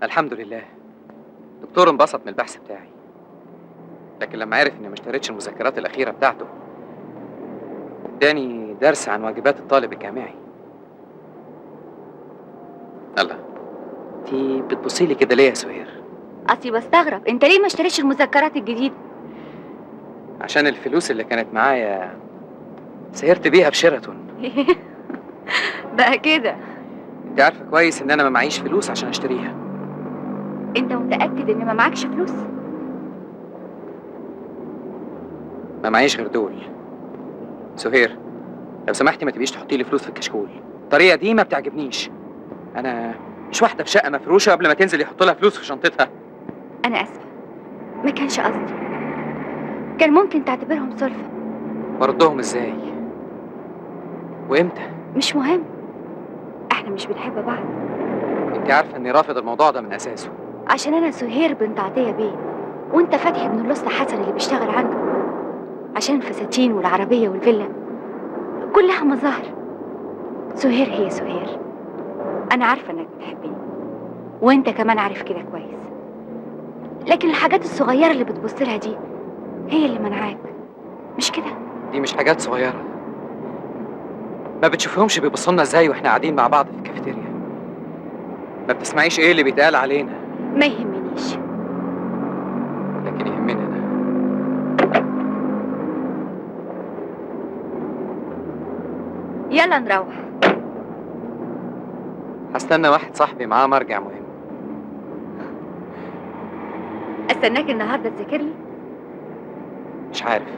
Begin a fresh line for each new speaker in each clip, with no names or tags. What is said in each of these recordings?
الحمد لله. دكتور انبسط من البحث بتاعي، لكن لما عرف اني ما اشتريتش المذكرات الاخيره بتاعته اداني درس عن واجبات الطالب الجامعي. الله، انتي بتبصي لي كده ليه يا سهير؟
اصلي بستغرب انت ليه ما اشتريتش المذكرات الجديده؟
عشان الفلوس اللي كانت معايا سهرت بيها بشيراتون.
بقى كده؟
انت عارفه كويس ان انا ما معيش فلوس عشان اشتريها.
انت متاكد ان ما معكش فلوس؟
ما معيش غير دول. سهير لو سمحتي ما تبقيش تحطي لي فلوس في الكشكول، الطريقه دي ما بتعجبنيش. انا مش واحده في شقه مفروشه قبل ما تنزل يحط لها فلوس في شنطتها.
انا اسفه، ما كانش قصدي. كان ممكن تعتبرهم سلفة.
وردهم ازاي وامتى؟
مش مهم، احنا مش بنحب بعض.
انت عارفه اني رافض الموضوع ده من اساسه.
عشان انا سهير بنت عطيه بيه، وانت فتحي ابن الاسطى حسن اللي بيشتغل عنده. عشان الفساتين والعربيه والفيلا كلها مظاهر. سهير هي سهير. انا عارفه انك بتحبني، وانت كمان عارف كده كويس، لكن الحاجات الصغيره اللي بتبص لها دي هي اللي منعاك، مش كده؟
دي مش حاجات صغيره. ما بتشوفهمش بيبصوا لنا ازاي واحنا قاعدين مع بعض في الكافيتيريا؟ ما بتسمعيش ايه اللي بيتقال علينا؟
ما يهمنيش،
لكن يهمني انا.
يلا نروح.
هستنى واحد صاحبي معاه مرجع مهم.
استناك النهارده تذاكر لي؟
مش عارف،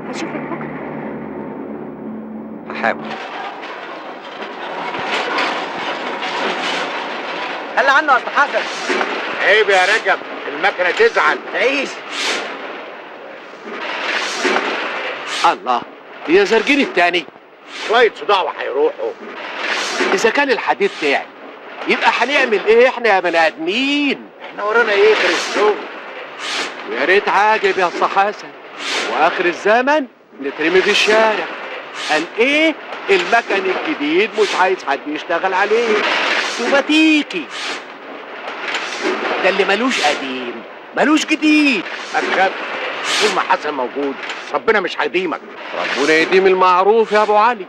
هشوفك بكره.
هحاول.
خلي عنه يا أستاذ حسن.
عيب يا رجب، المكنه تزعل.
تعيش.
الله، هي زرجين التاني.
شويه صداع وهيروحوا.
اذا كان الحديد تعب يبقى هنعمل ايه احنا يا بني ادمين؟
احنا ورانا ايه غير الشغل؟
ويا ريت عاجب يا أستاذ حسن، واخر الزمن نترمي في الشارع. قال ايه؟ المكن الجديد مش عايز حد يشتغل عليه، توماتيكي. ده اللي ملوش قديم ملوش جديد.
ما تخافش، طول ما حسن موجود ربنا مش هيديمك.
ربنا يديم المعروف يا ابو علي.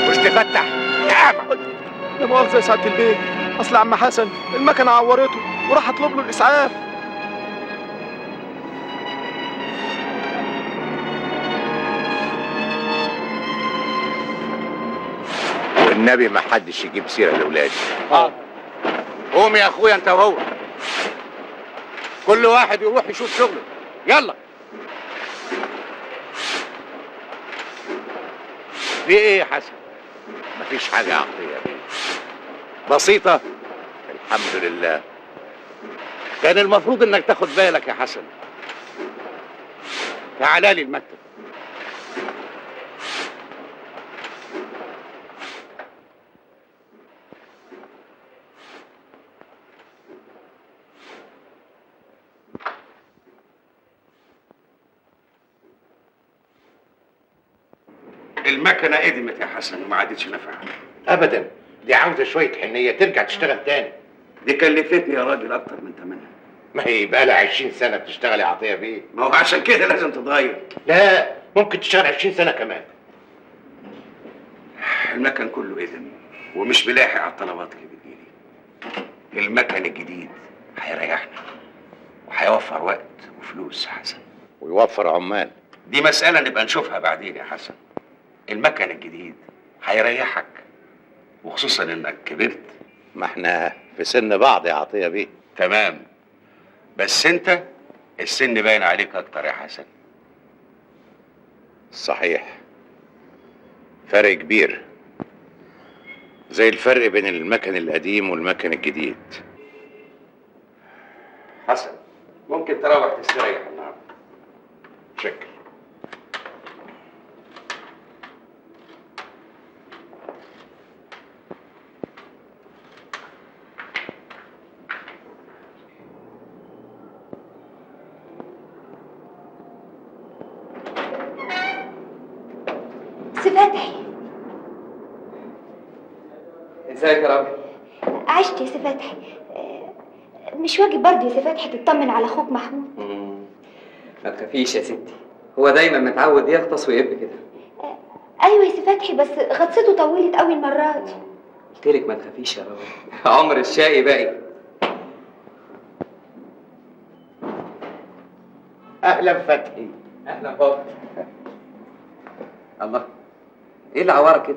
مش تفتح يا اعمى.
لا مؤاخذة يا سعادة البيه، أصل عم حسن المكنة عورته وراح أطلب له الإسعاف.
والنبي ما حدش يجيب سيره لاولادي. قوم يا اخويا انت وهو، كل واحد يروح يشوف شغله. يلا. في ايه يا حسن؟ مفيش حاجه يا عطيه بيه، بسيطه الحمد لله. كان المفروض انك تاخد بالك يا حسن. تعالى لي المكتب. المكنه قدمت يا حسن وما عادتش نافعه. ابدا، دي عاوزه شويه حنيه ترجع تشتغل تاني.
دي كلفتني يا راجل اكتر من ثمنها.
ما هي بقى لها 20 سنه بتشتغل يا عطيه بيه.
ما هو عشان كده لازم تتغير.
لا، ممكن تشتغل 20 سنه كمان.
المكن كله قدم ومش بلاحق على الطلبات اللي بتجيلي. المكن الجديد هيريحنا وهيوفر وقت وفلوس يا حسن،
ويوفر عمال.
دي مسألة نبقى نشوفها بعدين يا حسن. المكن الجديد هيريحك، وخصوصا انك كبرت.
ما احنا في سن بعض يا عطيه بيه.
تمام، بس انت السن باين عليك اكتر يا حسن.
صحيح، فرق كبير، زي الفرق بين المكن القديم والمكن الجديد.
حسن، ممكن تروح تستريح النهارده.
شكرا.
سي فتحي.
ازيك يا راجل؟
عشت يا سي فتحي. مش واجب برضه يا سي فتحي تطمن على اخوك محمود؟
ما تخافيش يا ستي، هو دايما متعود يغطس ويب كده.
ايوه يا سي فتحي، بس غطسته طولت قوي المره دي.
قلت لك ما تخافيش يا راجل. عمر الشقي باقي.
اهلا فتحي.
اهلا بابا. الله، ايه اللي عورك كده؟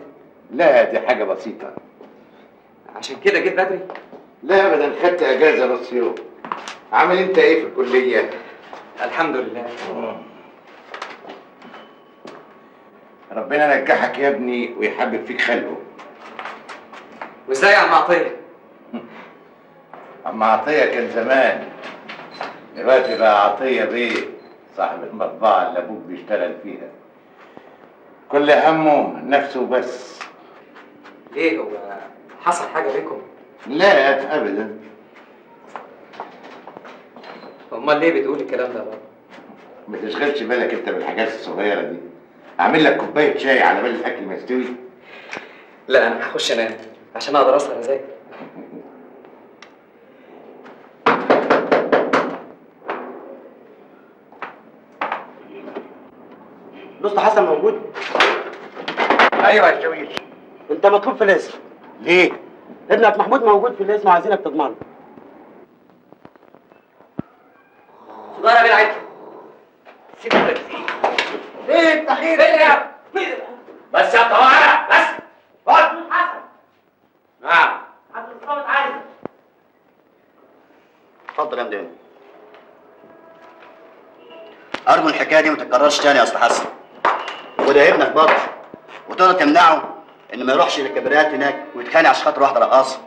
لا دي حاجه بسيطه.
عشان كده جيت بدري؟
لا ابدا، خدت اجازه نص يوم. عامل انت ايه في الكليه؟
الحمد لله.
ربنا ينجحك يا ابني ويحبب فيك خلقه.
وازاي يا عم عطيه؟
عم عطيه كان زمان، دلوقتي بقى عطيه بيه صاحب المطبعه اللي ابوك بيشتغل فيها. كل همه نفسه بس.
ليه، هو حصل حاجه بينكم؟
لا ابدا.
امال ليه بتقول الكلام ده يا بابا؟
ما تشغلش بالك انت بالحاجات الصغيره دي. اعمل لك كوبايه شاي على بال الاكل ما يستوي.
لا انا هخش انام عشان اقدر اسهر اذاكر.
الأسطى حسن موجود؟
ايوه يا شويش.
أنت مطلوب في الاسم.
ليه؟
ابنك محمود موجود في الاسم وعايزينك تضمنه.
سجارة بالعكس. سيبك.
إيه التأخير؟
بس يا طوارئ بس.
حسن.
نعم.
عبد الصامت عايزك. اتفضل يا مدير. أرجو الحكاية دي ما تتكررش تاني يا أستاذ حسن. وده ابنك برضه. وتقدر تمنعه إن ما يروحش للكبريات هناك ويتخانق عشان خاطر واحدة رقاصة.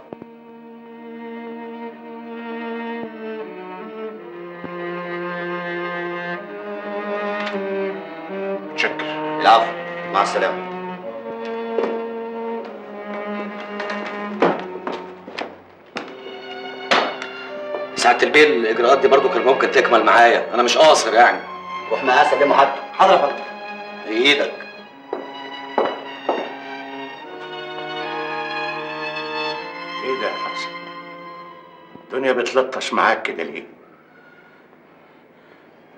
متشكر.
العفو، مع السلامة.
ساعة البيل الإجراءات دي برضو كان ممكن تكمل معايا، أنا مش قاصر يعني.
روح معاه سلمه حد. حاضر يا فندم.
في إيدك.
ايه ده يا حسن؟ الدنيا بتلطش معاك كده ليه؟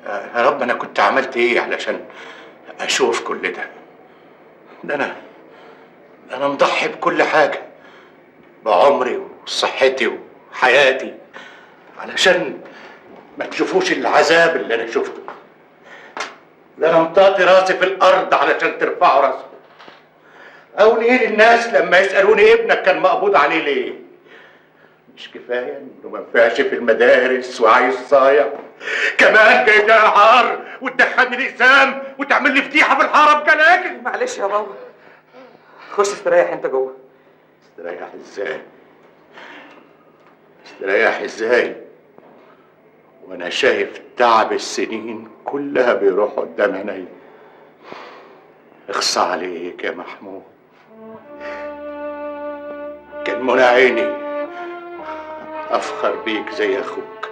يا رب انا كنت عملت ايه علشان اشوف كل ده؟ ده انا مضحي بكل حاجه، بعمري وصحتي وحياتي، علشان ما تشوفوش العذاب اللي انا شفته. ده انا مطاطي راسي في الارض علشان ترفعوا راسكم. اقول ايه للناس لما يسالوني ابنك كان مقبوض عليه ليه؟ مش كفايه انه ما نفعش في المدارس وعايز صايع، كمان جاي ده عار وتدخلني الاقسام وتعمل لي فضيحه في الحاره بجلاجل.
معلش يا بابا، خش استريح انت جوه.
استريح ازاي؟ استريح ازاي وانا شايف تعب السنين كلها بيروح قدام عيني؟ اخصى عليك يا محمود، كان منى عيني افخر بيك زي اخوك،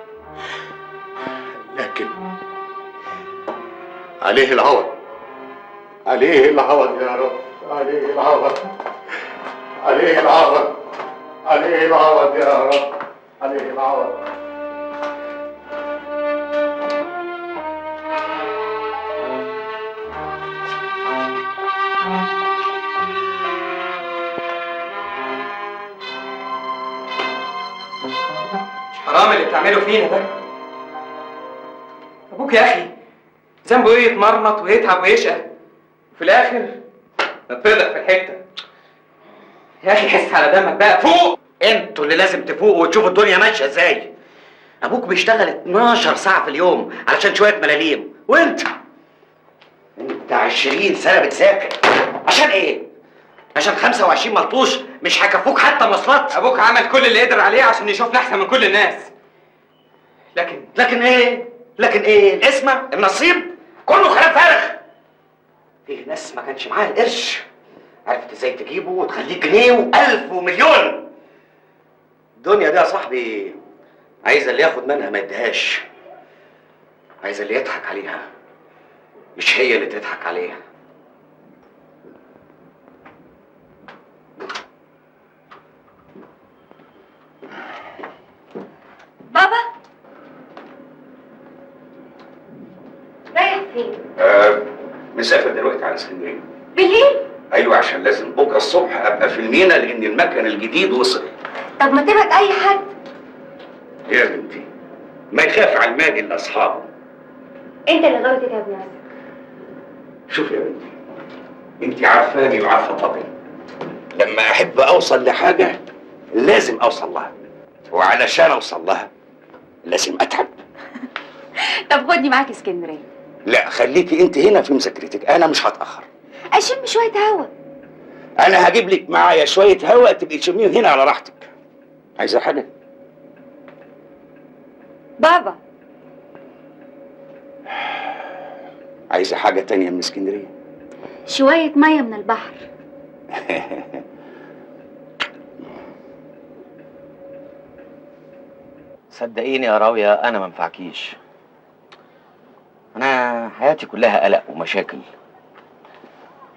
لكن عليه العوض، عليه العوض يا رب، عليه العوض، عليه العوض، عليه العوض يا رب، عليه العوض.
حرام اللي بتعمله فينا ده. ابوك يا اخي ذنبه ايه يتمرمط ويتعب ويشقى وفي الاخر نتفضح في الحته؟ يا اخي حس على دمك بقى، فوق.
انتوا اللي لازم تفوقوا وتشوفوا الدنيا ماشيه ازاي. ابوك بيشتغل 12 ساعه في اليوم علشان شويه ملاليم، وانت 20 سنه بتذاكر عشان ايه؟ عشان 25 ملطوش مش هيكفوك حتى مواصلات.
ابوك عمل كل اللي قدر عليه عشان يشوفنا احسن من كل الناس،
لكن ايه؟ القسمه، النصيب، كله كلام فارغ. فيه ناس ما كانش معاها القرش عرفت ازاي تجيبه وتخليه جنيه وألف ومليون. الدنيا دي يا صاحبي عايزه اللي ياخد منها ما يديهاش، عايزه اللي يضحك عليها مش هي اللي تضحك عليها.
مسافر دلوقتي على اسكندريه.
بالليل؟
ايوه، عشان لازم بكره الصبح ابقى في المينا لان المكن الجديد وصل.
طب ما تبعت اي حد.
يا بنتي، ما يخاف على المال الا اصحابه.
انت اللي غاوي تتعب نفسك.
شوف يا بنتي، انت عارفاني وعارفه طبعي. لما احب اوصل لحاجه لازم اوصل لها، وعلشان اوصل لها لازم اتعب.
طب خدني معاك اسكندريه.
لا، خليكي انت هنا في مذاكرتك، انا مش هتاخر.
اشم شويه هوا.
انا هجيب لك معايا شويه هواء تبقي تشميهم هنا على راحتك. عايزه حاجه؟
بابا.
عايزه حاجه تانية من اسكندريه؟
شويه ميه من البحر.
صدقيني يا راوية أنا ما منفعكيش. أنا حياتي كلها قلق ومشاكل.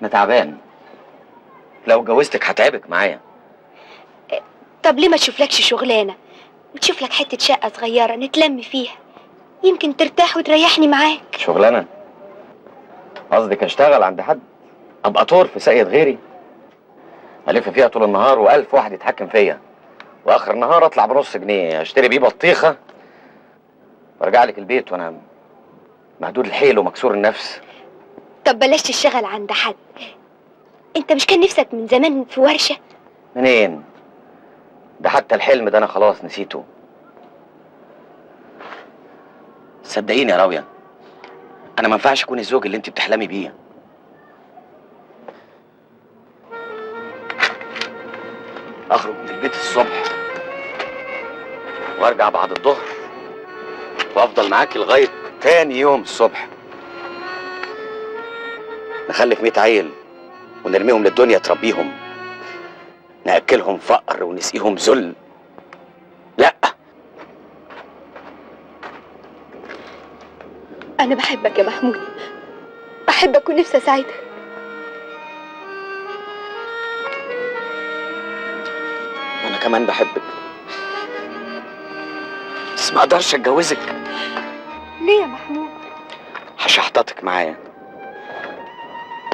أنا تعبان. لو اتجوزتك هتعبك معايا.
طب ليه ما تشوفلكش شغلانه وتشوف لك حته شقه صغيره نتلم فيها، يمكن ترتاح وتريحني معاك.
شغلانة؟ قصدك أشتغل عند حد؟ أبقى طور في ساقية غيري؟ ألف فيها طول النهار وألف واحد يتحكم فيا، وآخر النهار أطلع بنص جنيه أشتري بيه بطيخة وأرجع لك البيت وأنا مهدود الحيل ومكسور النفس.
طب بلاش تشتغل عند حد. انت مش كان نفسك من زمان في ورشه؟
منين؟ ده حتى الحلم ده أنا خلاص نسيته. صدقيني يا راوية، أنا ما ينفعش أكون الزوج اللي أنت بتحلمي بيه. أخرج من البيت الصبح وأرجع بعد الظهر وأفضل معاكي لغاية تاني يوم الصبح. نخلف 100 عيل ونرميهم للدنيا تربيهم، نأكلهم فقر ونسقيهم ذل. لأ،
انا بحبك يا محمود، بحبك ونفسي اساعدك.
أنا كمان بحبك، بس ما أقدرش أتجوزك.
ليه يا محمود؟
هشحططك معايا.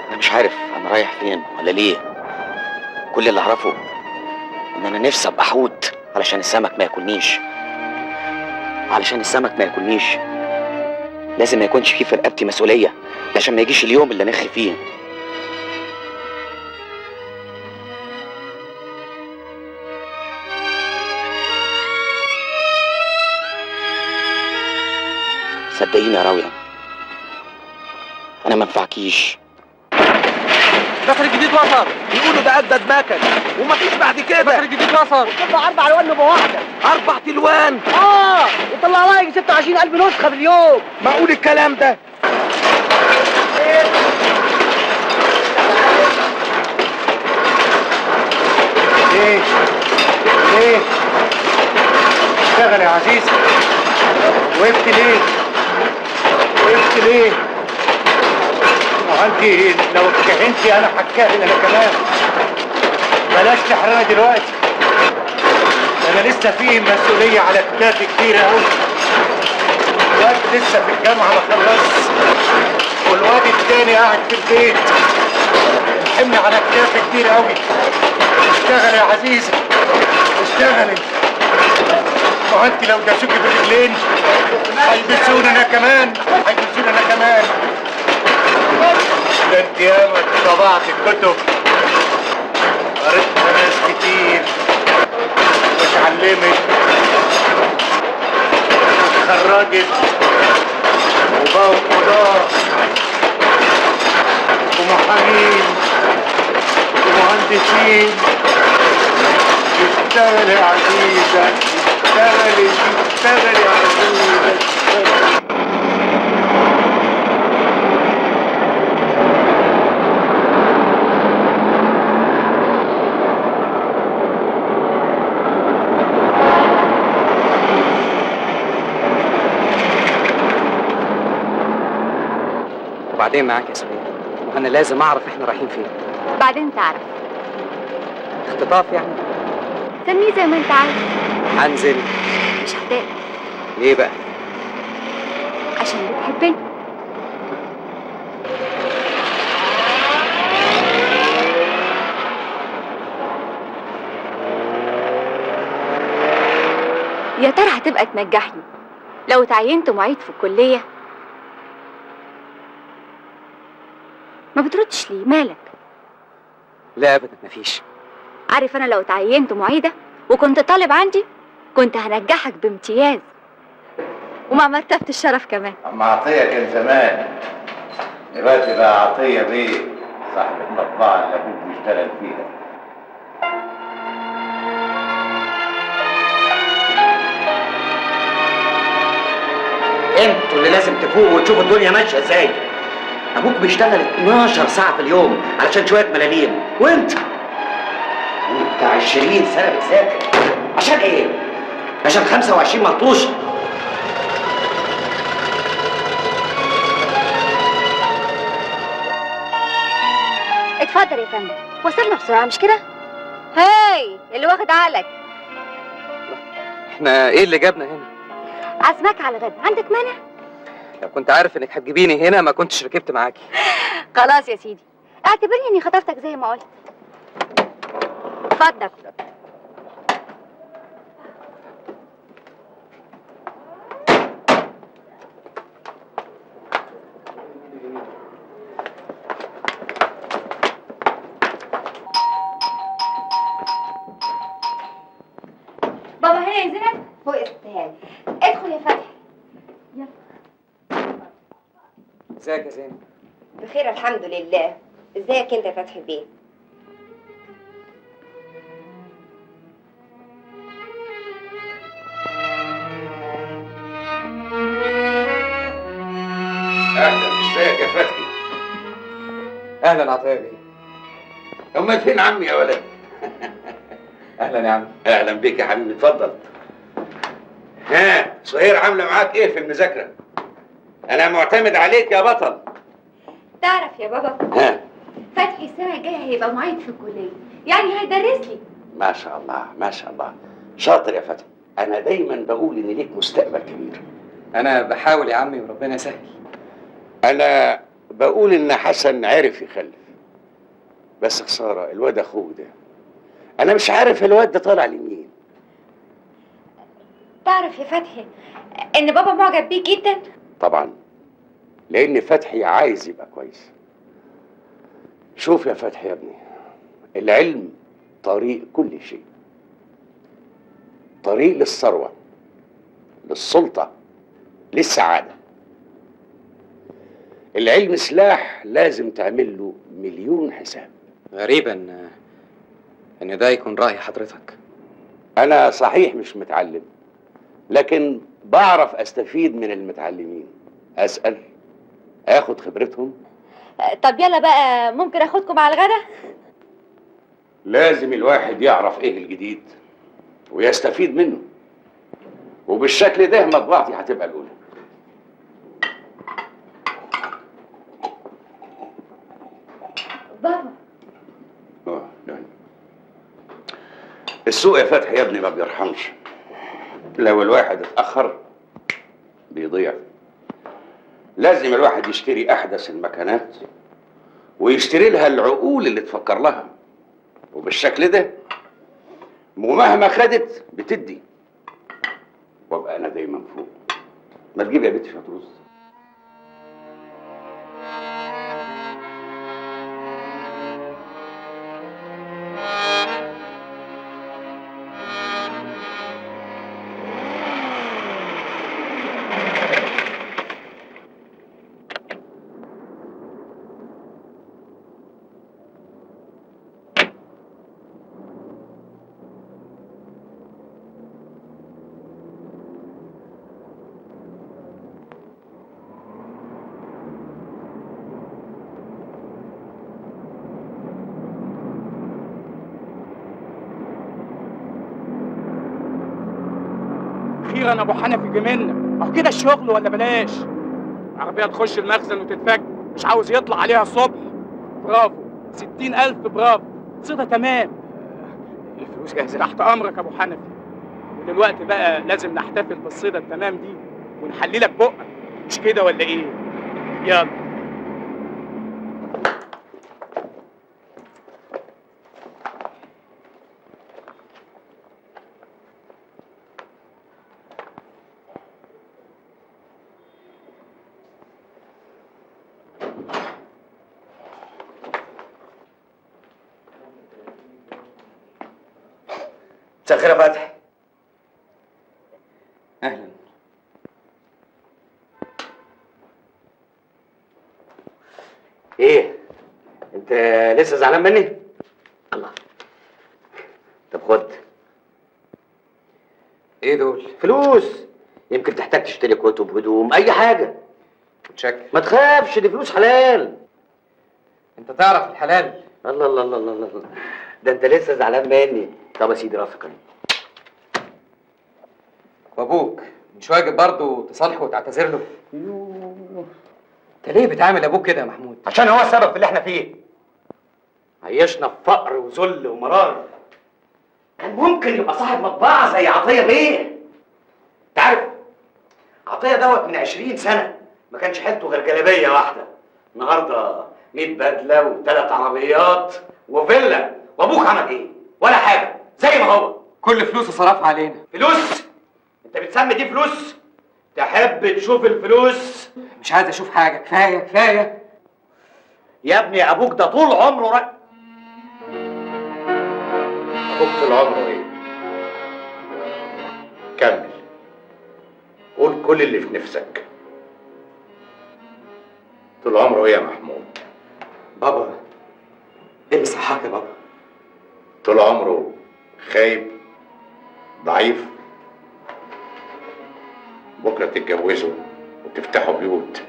أنا مش عارف أنا رايح فين ولا ليه. كل اللي أعرفه إن أنا نفسي أبقى حوت علشان السمك ما ياكلنيش. علشان السمك ما ياكلنيش لازم ما يكونش فيه في رقبتي مسؤولية، عشان ما يجيش اليوم اللي نخي فيه. صدقيني يا راوية أنا ما انفعكيش.
المكن الجديد وصل، بيقولوا ده أجدد مكن ومفيش بعد كده. المكن الجديد وصل،
وطلع 4 ألوان نبقى واحدة.
4 ألوان.
وطلع لها يجي 26,000 نسخة في اليوم.
معقول الكلام ده؟
ليه؟ ليه؟ اشتغل يا عزيزي. وقفت ليه؟ وقفت ليه؟ انت لو اتكهنتي انا هتكهن انا كمان. بلاش تحرقنا دلوقتي. انا لسه في مسؤولية على كتافي كتيرة قوي. الواد لسه في الجامعة ما خلصش، والواد التاني قاعد في البيت. الحمل على كتافي كتير قوي. اشتغل يا عزيزي، اشتغلي. ما هو انت لو داسوكي بالرجلين هيلبسوني انا كمان، هيلبسوني انا كمان. ده انت ياما طبعت الكتب، قريتها ناس كتير واتعلمت واتخرجت وبقوا قضاة ومحامين ومهندسين. اشتغل يا عزيزة، اشتغلي اشتغلي يا عزيزة، اشتغلي.
وبعدين معاك يا سمير، وانا لازم اعرف احنا رايحين فين.
بعدين تعرف.
اختطاف يعني؟
سميه زي ما انت عايز.
هنزل.
مش هتقدر.
ليه بقى؟
عشان بتحبني. يا ترى هتبقى تنجحني لو اتعينت معيد في الكلية؟ ما بتردش ليه؟ مالك؟
لا ابدا مفيش.
عارف انا لو اتعينت معيدة وكنت طالب عندي كنت هنجحك بامتياز ومع مرتبة الشرف كمان.
اما عطيه كان زمان، دلوقتي بقى عطيه بيه صاحب المطبعه اللي ابوك بيشتغل فيها.
انتوا اللي لازم تفوقوا وتشوفوا الدنيا ماشيه ازاي. ابوك بيشتغل 12 ساعه في اليوم علشان شويه ملاليم، وانت 20 سنه بتذاكر عشان ايه؟ عشان 25 ملطوش.
اتفضل يا فندم، وصلنا بسرعة مش كده؟ هاي اللي واخد عقلك،
احنا ايه اللي جابنا هنا؟
عزمك على الغدا، عندك مانع؟
لو كنت عارف انك هتجيبيني هنا ما كنتش ركبت معاكي.
خلاص يا سيدي، اعتبرني اني خطفتك زي ما قلت. اتفضل. بابا هنا يا زينب فوق استهاني. ادخل يا فتحي. يلا.
ازيك يا زينب؟
بخير الحمد لله. ازيك انت يا فتحي بيه؟
اهلا، ازيك يا فتحي؟
اهلا عطيه بيه.
امال فين عمي يا ولد؟
اهلا يا عم.
اهلا بيك يا حبيبي، اتفضل. ها سهير عامله معاك ايه في المذاكره؟ انا معتمد عليك يا بطل.
تعرف يا بابا،
ها
فتحي السنة الجاية هيبقى معيد في الكلية، يعني هيدرس لي.
ما شاء الله ما شاء الله، شاطر يا فتحي. انا دايما بقول ان ليك مستقبل كبير.
انا بحاول يا عمي وربنا يسهل.
انا بقول ان حسن عرف يخلف، بس خساره الواد اخوه ده. انا مش عارف الواد ده طالع لمين.
تعرف يا فتحي ان بابا معجب بيه جدا.
طبعا لان فتحي عايز يبقى كويس. شوف يا فتحي يا ابني، العلم طريق كل شيء، طريق للثروه، للسلطه، للسعاده. العلم سلاح لازم تعمل له مليون حساب.
غريبة ان ده يكون رأي حضرتك.
انا صحيح مش متعلم، لكن بعرف استفيد من المتعلمين. اسال، اخد خبرتهم.
طب يلا بقى، ممكن اخدكم على الغدا؟
لازم الواحد يعرف ايه الجديد ويستفيد منه، وبالشكل ده مطبعتي هتبقى الاولى.
بابا
لا. السوق يا فتحي يا ابني ما بيرحمش. لو الواحد اتأخر بيضيع. لازم الواحد يشتري أحدث المكانات ويشتري لها العقول اللي تفكر لها، وبالشكل ده ومهما خدت بتدي. وابقى أنا دايما فوق. ما تجيب يا بنتي شوية رز.
اخيرا ابو حنفي جميلنا. اهو كده الشغل ولا بلاش؟ عربيه تخش المخزن وتتفك، مش عاوز يطلع عليها الصبح. برافو، 60,000 برافو، صيغه تمام. الفلوس جاهزه تحت امرك يا ابو حنفي. ودلوقتي بقى لازم نحتفل بالصيغه التمام دي ونحللك بقك، مش كده ولا ايه؟ يلا.
مساء الخير يا فتحي.
اهلا.
ايه؟ انت لسه زعلان مني؟ الله. طب خد.
ايه دول؟
فلوس. يمكن تحتاج تشتري كتب، هدوم، اي حاجه.
متشكر.
ما تخافش، دي فلوس حلال.
انت تعرف الحلال.
الله الله الله الله الله، ده انت لسه زعلان مني. طب يا سيدي راسك اهي.
وابوك مش واجب برضه تصالحه وتعتذر له؟ انت ليه بتعامل ابوك كده يا محمود؟
عشان هو السبب في اللي احنا فيه. عيشنا في فقر وذل ومرار. كان ممكن يبقى صاحب مطبعه زي عطيه بيه. انت عارف عطيه دوت من 20 سنه ما كانش حيلته غير جلابيه واحده. النهارده 100 بدله و3 عربيات وفيلا. وابوك عمل ايه؟ ولا حاجه، زي ما هو.
كل فلوسه صرفها علينا.
فلوس؟ انت بتسمي دي فلوس؟ تحب تشوف الفلوس؟
مش عايز اشوف حاجه، كفايه كفايه.
يا ابني ابوك ده طول عمره
ابوك طول عمره ايه؟ كمل، قول كل اللي في نفسك. طول عمره ايه يا محمود؟
بابا ايه اللي صحاك يا بابا؟
طول عمره خايب ضعيف. بكره تتجوزوا وتفتحوا بيوت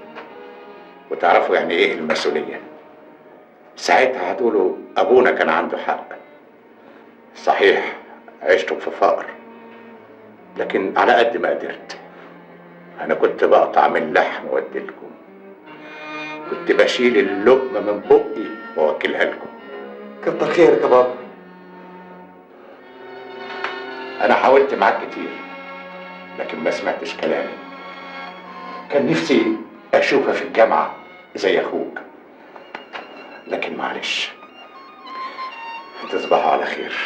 وتعرفوا يعني ايه المسؤوليه. ساعتها هتقولوا ابونا كان عنده حق. صحيح عشتوا في فقر، لكن على قد ما قدرت. انا كنت بقطع من لحم واديلكم، كنت بشيل اللقمه من بقي واوكلها لكم.
كتر خيرك يا بابا.
انا حاولت معاك كتير لكن ما سمعتش كلامي. كان نفسي اشوفها في الجامعه زي اخوك، لكن معلش. تصبحوا على خير.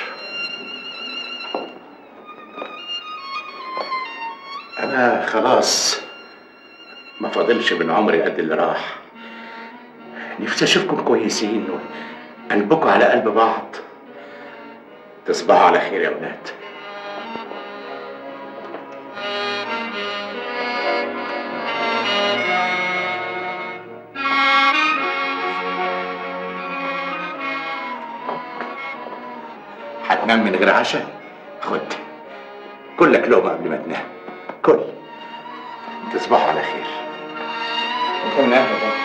انا خلاص ما فاضلش من عمري قد اللي راح. نفسي اشوفكم كويسين وقلبكم على قلب بعض. تصبحوا على خير يا ولاد. هتنام من غير عشاء؟ خد كلك لقمه قبل ما تنام. كل. تصبحوا على خير.
انت من اهل بابا.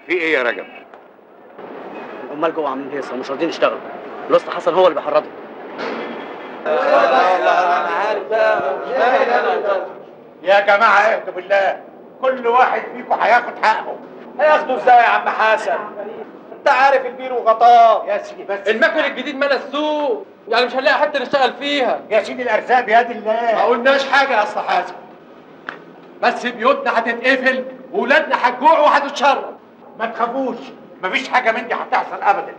في ايه يا رجب؟
العمال جوه عاملين هيصه ومش راضيين يشتغلوا. الوسط حسن هو اللي بيحرضهم.
يا جماعه اهدوا بالله، كل واحد فيكم هياخد حقه.
هياخدوا ازاي يا عم حسن؟ انت عارف البير وغطاه.
يا سيدي بس
المكن الجديد ملا السوق، يعني مش هنلاقي حتى نشتغل فيها.
يا سيدي الارزاق بيد الله.
ما قلناش حاجه يا اسطى حازم، بس بيوتنا هتتقفل وولادنا هتجوع وهتتشرب.
ما تخافوش، مفيش حاجه من دي هتحصل ابدا.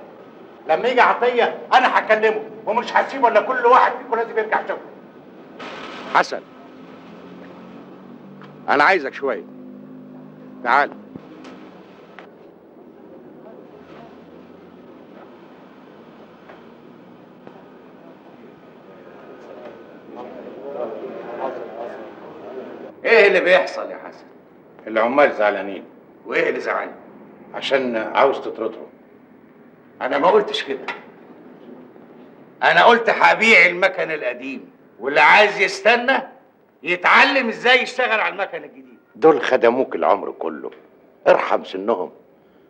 لما يجي عطيه انا هكلمه ومش هسيبه الا كل واحد فيكم لازم يرجع شغله.
حسن، انا عايزك شويه. تعال.
ايه اللي بيحصل يا حسن؟ العمال زعلانين. وايه اللي زعلان؟ عشان عاوز تطردهم. انا ما قلتش كده، انا قلت هبيع المكن القديم واللي عايز يستنى يتعلم ازاي يشتغل على المكن الجديد. دول خدموك العمر كله، ارحم سنهم.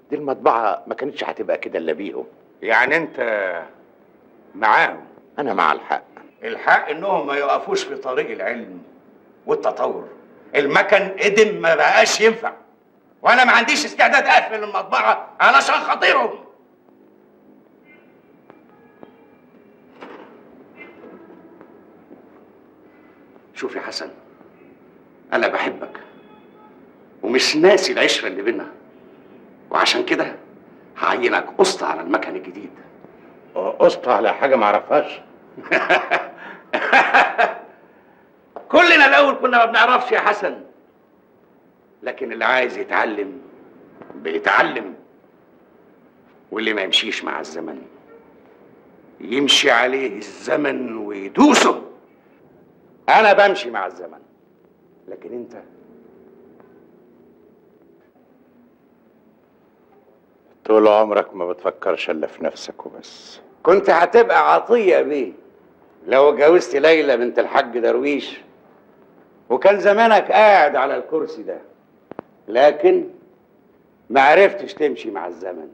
دي المطبعه ما كانتش هتبقى كده الا بيهم. يعني انت معاهم؟ انا مع الحق. الحق انهم ما يقفوش في طريق العلم والتطور. المكن قدم ما بقاش ينفع، وانا ما عنديش استعداد اقفل المطبعه علشان خاطرهم. شوف يا حسن، انا بحبك ومش ناسي العشره اللي بينا،
وعشان كده هعينك قسط على المكن الجديد.
قسط على حاجه ما اعرفهاش؟
كلنا الاول كنا ما بنعرفش يا حسن، لكن اللي عايز يتعلم بيتعلم، واللي ما يمشيش مع الزمن يمشي عليه الزمن ويدوسه. انا بمشي مع الزمن، لكن انت
طول عمرك ما بتفكرش الا في نفسك وبس.
كنت هتبقى عطية بيه لو اتجوزت ليلى بنت الحاج درويش، وكان زمانك قاعد على الكرسي ده، لكن ما عرفتش تمشي مع الزمن.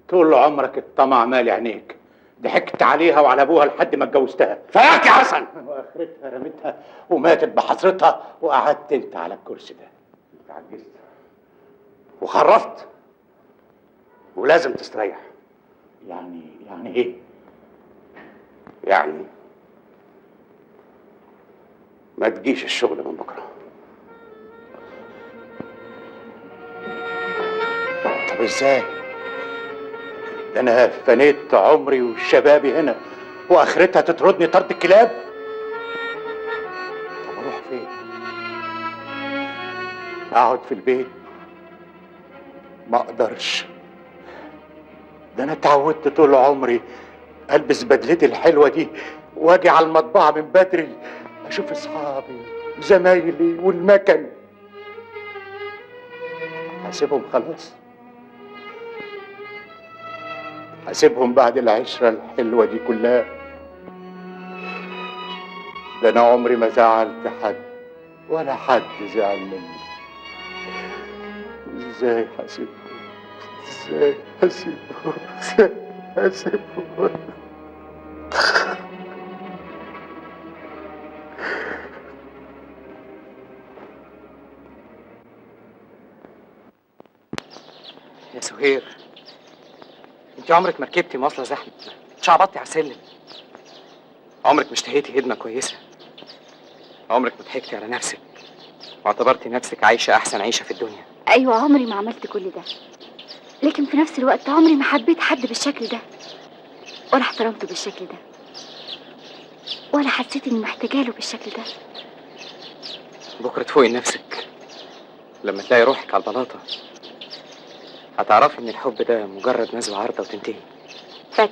طول عمرك الطمع مالي عينيك، ضحكت عليها وعلى ابوها لحد ما اتجوزتها.
فياك يا حسن.
واخرتها رميتها وماتت بحسرتها، وقعدت انت على الكرسي ده.
انت عجزت وخرفت ولازم تستريح.
يعني ايه؟
يعني ما تجيش الشغل من بكره.
طب ازاي؟ ده انا فنيت عمري وشبابي هنا، واخرتها تطردني طرد الكلاب؟ طب اروح فين؟ اقعد في البيت؟ ما اقدرش. ده انا اتعودت طول عمري البس بدلتي الحلوه دي واجي على المطبعه من بدري اشوف اصحابي وزمايلي والمكن. هسيبهم خلاص؟ هسيبهم بعد العشره الحلوه دي كلها؟ ده انا عمري ما زعلت حد ولا حد زعل مني. ازاي هسيبهم؟ ازاي هسيبهم؟ ازاي هسيبهم؟
يا سهير، انت عمرك ما ركبتي مواصله زحمه، شعبطتي على السلم، عمرك ما اشتهيتي هدمه كويسه، عمرك ما ضحكتي على نفسك واعتبرتي نفسك عايشه احسن عيشه في الدنيا.
ايوه، عمري ما عملت كل ده، لكن في نفس الوقت عمري ما حبيت حد بالشكل ده، ولا احترمته بالشكل ده، ولا حسيت اني محتاجاله بالشكل ده.
بكره تفوقي لنفسك لما تلاقي روحك على البلاطه، هتعرفي ان الحب ده مجرد نزوه عارضه وتنتهي.
فتحي،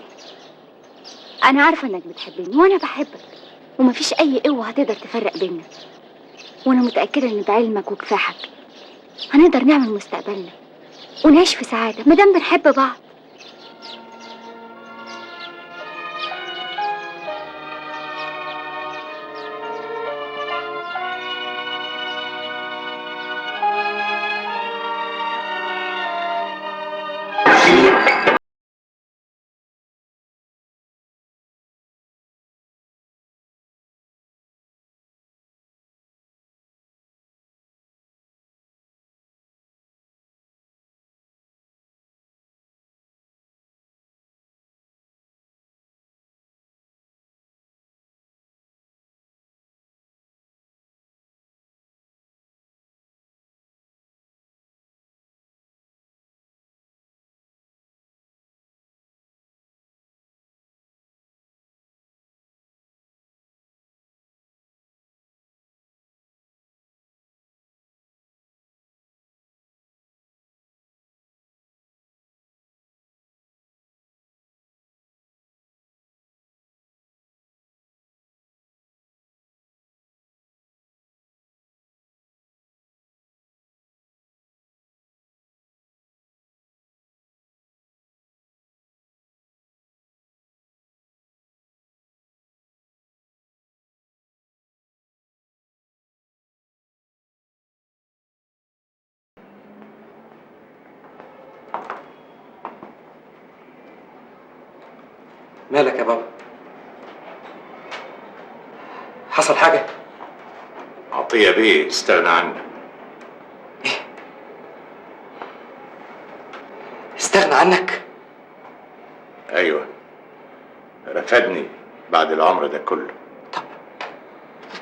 انا عارفه انك بتحبني وانا بحبك، ومفيش اي قوه هتقدر تفرق بيننا، وانا متاكده ان بعلمك وكفاحك هنقدر نعمل مستقبلنا ونعيش في سعاده مادام بنحب بعض.
مالك يا بابا؟ حصل حاجة؟
عطية بيه استغنى عنك.
ايه؟ استغنى عنك؟
ايوه، رفدني بعد العمر ده كله.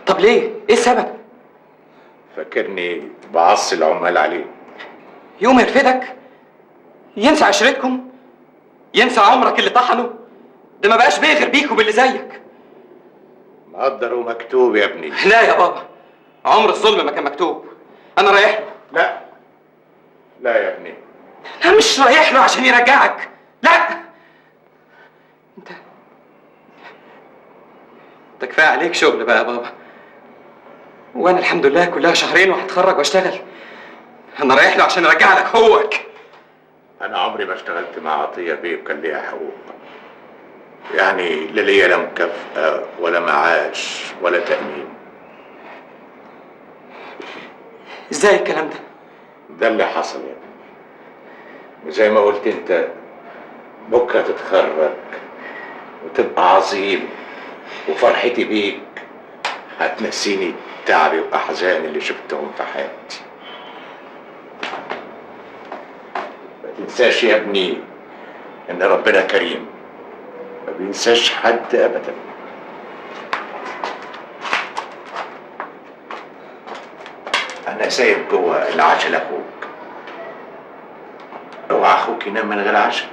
طب ليه؟ ايه السبب؟
فاكرني بعصي العمال عليه.
يوم يرفدك؟ ينسى عشرتكم؟ ينسى عمرك اللي طحنه؟ ده ما بقاش بيه غير بيك وباللي زيك.
مقدر ومكتوب يا ابني.
لا يا بابا، عمر الظلم ما كان مكتوب. انا رايح له.
لا لا يا ابني،
انا مش رايح له عشان يرجعك، لا. انت كفايه عليك شغل بقى يا بابا، وانا الحمد لله كلها شهرين وهتخرج واشتغل. انا رايح له عشان ارجع لك حقوقك.
انا عمري ما اشتغلت مع عطيه بيه وكان ليها حقوق، يعني لا ليا لا مكافأة ولا معاش ولا تأمين.
ازاي الكلام ده؟
ده اللي حصل يا ابني، وزي ما قلت انت بكره تتخرج وتبقى عظيم، وفرحتي بيك هتنسيني تعبي واحزاني اللي شفتهم في حياتي. ما تنساش يا ابني ان ربنا كريم، ما بينساش حد ابدا. انا سايب جوه العشاء لاخوك، اوعى اخوك ينام من غير عشاء.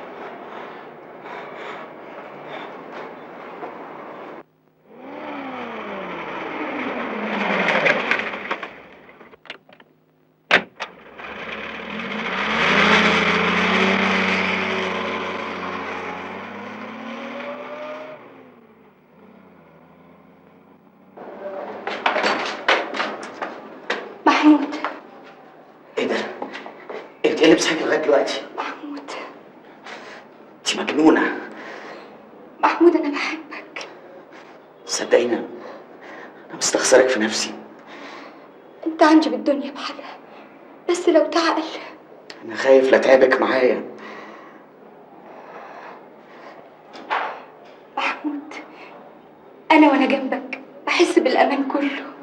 محمود.
ايه ده؟ انت ايه اللي بصحيك لغايه دلوقتي؟
محمود.
انت مجنونه.
محمود انا بحبك.
صدقيني انا مستخسرك في نفسي.
انت عندي بالدنيا بحاجة، بس لو تعقل.
انا خايف لا تعبك معايا.
محمود انا وانا جنبك بحس بالامان كله.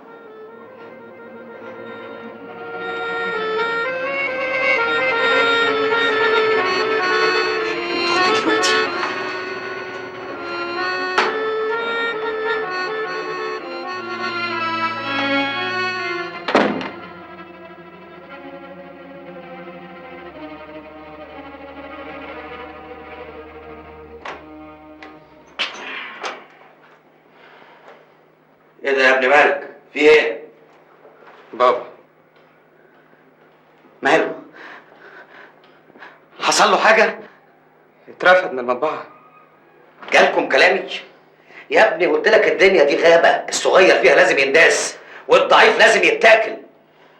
ايه ده يا ابني مالك؟ في ايه؟
بابا
ماله؟ حصل له حاجة؟
اترفد من المطبعة.
جالكم كلامي؟ يا ابني قلت لك الدنيا دي غابة، الصغير فيها لازم ينداس والضعيف لازم يتاكل.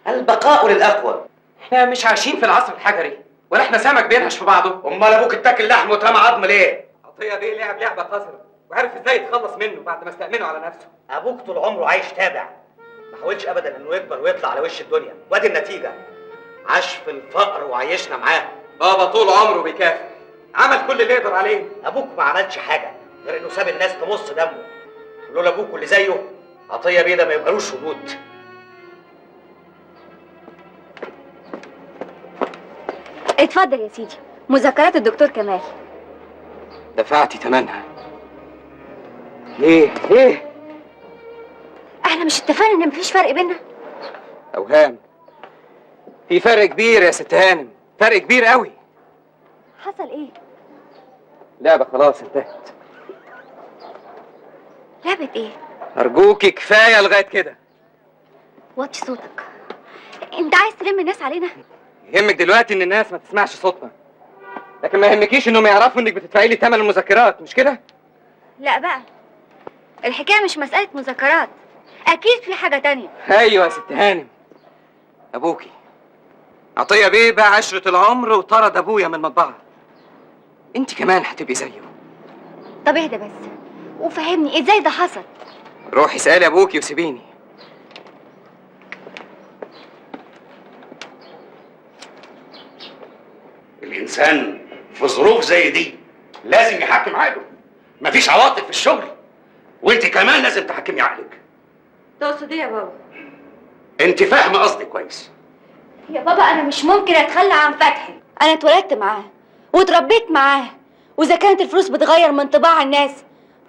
البقاء للأقوى.
احنا مش عايشين في العصر الحجري، ولا احنا سمك بينهش في بعضه.
امال ابوك اتاكل لحم واترمى عظم ليه؟
عطية بيه لعب لعبة قذرة وعرف ازاي يتخلص منه بعد ما استأمنه على نفسه.
ابوك طول عمره عايش تابع، ما حاولش ابدا انه يكبر ويطلع على وش الدنيا، وادي النتيجة. عاش في الفقر وعيشنا معاه.
بابا طول عمره بيكافح، عمل كل اللي يقدر عليه.
ابوك ما عملش حاجة غير انه ساب الناس تمص دمه. لولا ابوك واللي زيه عطية بيه ده ما يبقالوش وجود.
اتفضل يا سيدي، مذكرات الدكتور كمال.
دفعتي ثمنها. ليه؟
احنا مش اتفقنا ان مفيش فرق بينا؟
اوهام. في فرق كبير يا ست هانم، فرق كبير قوي.
حصل ايه؟
لعبة خلاص انتهت.
لعبة ايه؟
ارجوكي كفاية لغاية كده.
وطي صوتك. انت عايز تلم الناس علينا؟
يهمك دلوقتي ان الناس ما تسمعش صوتنا، لكن ما يهمكيش انهم يعرفوا انك بتدفعي لي ثمن المذكرات، مش كده؟
لا بقى، الحكاية مش مسألة مذكرات، أكيد في حاجة تانية.
ايوه يا ست هانم، ابوكي عطية بيه باع عشرة العمر وطرد ابويا من المطبعة. انت كمان هتبقي زيه.
طب اهدى بس وفهمني ازاي ده حصل.
روحي اسألي ابوكي وسيبيني.
الإنسان في ظروف زي دي لازم يحكم عقله، مفيش عواطف في الشغل، وانت كمان لازم تحكمي عقلك.
تقصد ايه يا بابا؟
انت فاهمة قصدي كويس.
يا بابا أنا مش ممكن أتخلى عن فتحي، أنا اتولدت معاه واتربيت معاه، وإذا كانت الفلوس بتغير من طباع الناس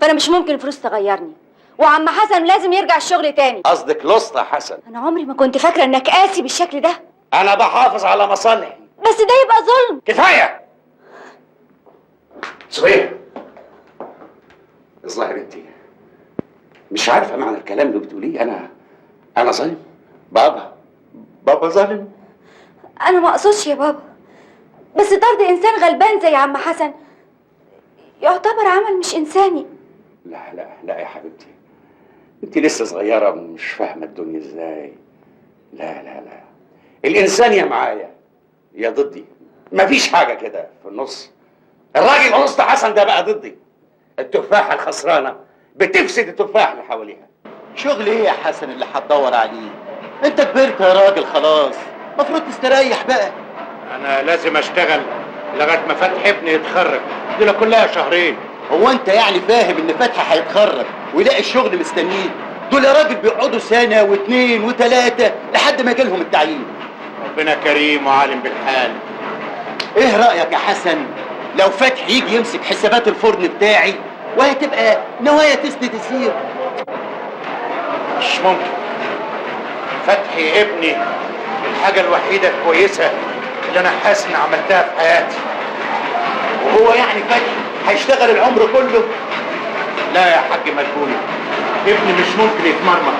فأنا مش ممكن الفلوس تغيرني، وعم حسن لازم يرجع الشغل تاني.
قصدك لص يا حسن؟
أنا عمري ما كنت فاكرة إنك قاسي بالشكل ده.
أنا بحافظ على مصالحي.
بس ده يبقى ظلم.
كفاية، سهير، الظاهر انت مش عارفه معنى الكلام اللي بتقوليه. انا ظالم؟ بابا ظالم؟
انا ما اقصدش يا بابا، بس طرد انسان غلبان زي عم حسن يعتبر عمل مش انساني.
لا يا حبيبتي، انت لسه صغيره مش فاهمه الدنيا ازاي. لا الانسان يا معايا يا ضدي، مفيش حاجه كده في النص. الراجل الاسطى حسن ده بقى ضدي. التفاحه الخسرانه بتفسد التفاح اللي حواليها.
شغل ايه يا حسن اللي هتدور عليه؟ انت كبرت يا راجل خلاص، المفروض تستريح بقى.
انا لازم اشتغل لغايه ما فتحي ابني يتخرج، دول كلها شهرين.
هو انت يعني فاهم ان فتحي هيتخرج ويلاقي الشغل مستنيه؟ دول يا راجل بيقعدوا سنه واثنين وثلاثه لحد ما يجيلهم التعيين.
ربنا كريم وعالم بالحال.
ايه رايك يا حسن لو فتحي يجي يمسك حسابات الفرن بتاعي وهتبقى نوايا تسند السير؟
مش ممكن. فتحي ابني الحاجه الوحيده الكويسه اللي انا حاسس اني عملتها في حياتي.
وهو يعني فتحي هيشتغل العمر كله؟
لا يا حاج مدبولي، ابني مش ممكن يتمرمط.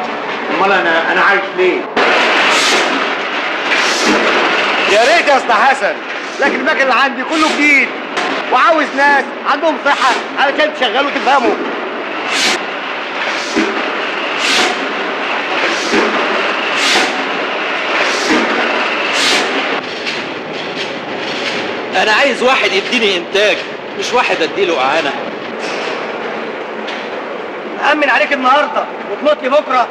امال انا عايش ليه؟
يا ريت يا اسطى حسن، لكن المكن اللي عندي كله جديد وعاوز ناس عندهم صحه علشان تشغلوا وتفهموا.
انا عايز واحد يديني انتاج، مش واحد اديله اعانه.
أأمن عليك النهارده وتموت لي بكره.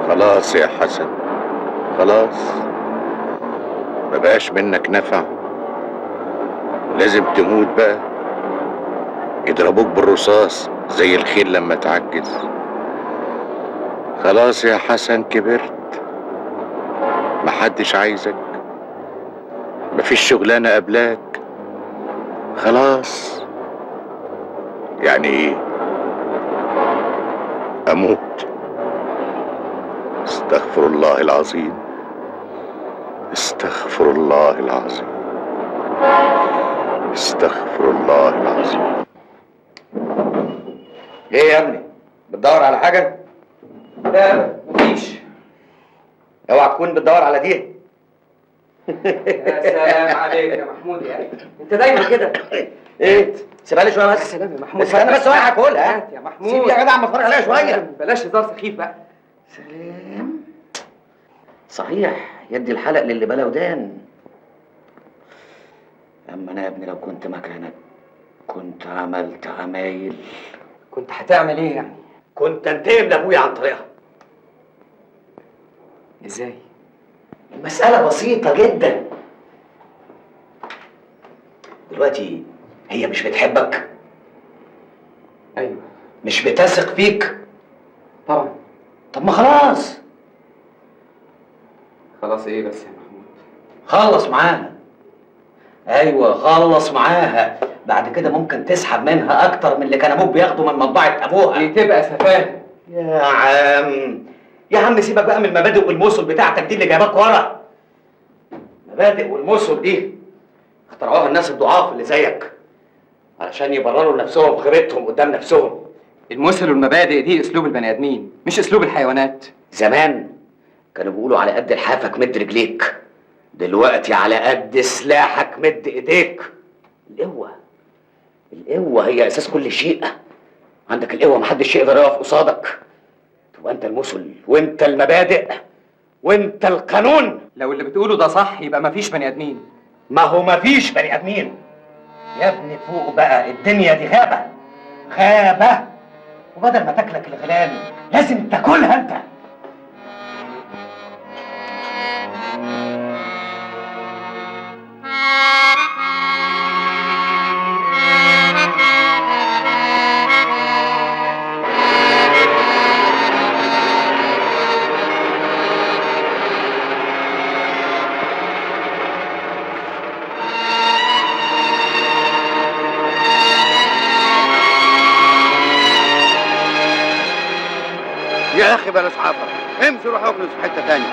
خلاص يا حسن، خلاص ما بقاش منك نفع. لازم تموت بقى، يضربوك بالرصاص زي الخيل لما تعجز. خلاص يا حسن كبرت، محدش عايزك، مفيش شغلانة قبلاك. خلاص يعني ايه؟ اموت؟ استغفر الله العظيم، استغفر الله العظيم، استغفر الله العظيم.
ايه يا ابني؟ بتدور على حاجه؟
لا مفيش.
اوعى تكون بتدور على دي.
يا سلام عليك يا محمود، يعني انت دايما كده.
ايه؟ سيبها لي شويه بس.
يا سلام يا محمود،
استنى بس وانا هاكلها.
هات يا محمود.
سيب يا جدع اما اتفرج عليها شويه.
بلاش هزار سخيف بقى.
سلام. صحيح يدي الحلق للي بلا ودان. اما انا يا ابني لو كنت مكانك كنت عملت عمايل.
كنت هتعمل ايه يعني؟
كنت انتقم لابويا عن طريقها.
ازاي؟
المسألة بسيطة جدا. دلوقتي هي مش بتحبك؟
ايوه.
مش بتثق فيك؟
طبعا.
طب ما خلاص.
خلاص ايه بس يا محمود؟
خلص معاها. ايوه خلص معاها، بعد كده ممكن تسحب منها اكتر من اللي كان ابوك بياخده من مطبعة ابوها.
دي تبقى سفاهة.
يا عم سيبك بقى من المبادئ والمثل بتاعتك دي اللي جايباك ورا. المبادئ والمثل دي اخترعوها الناس الضعاف اللي زيك علشان يبرروا لنفسهم خيبتهم قدام نفسهم.
المثل والمبادئ دي اسلوب البني ادمين مش اسلوب الحيوانات.
زمان كانوا بيقولوا على قد لحافك مد رجليك، دلوقتي على قد سلاحك مد ايديك. القوة هي أساس كل شيء. عندك القوة محدش يقدر يقف قصادك. تبقى أنت المثل وأنت المبادئ وأنت القانون.
لو اللي بتقوله ده صح يبقى مفيش بني ادمين.
ما هو مفيش بني آدمين يا ابني. فوق بقى، الدنيا دي غابة، وبدل ما تاكلك الغلال لازم تاكلها أنت.
يا اخي بلاش عبر، امشي روح اخلص في حته تانيه.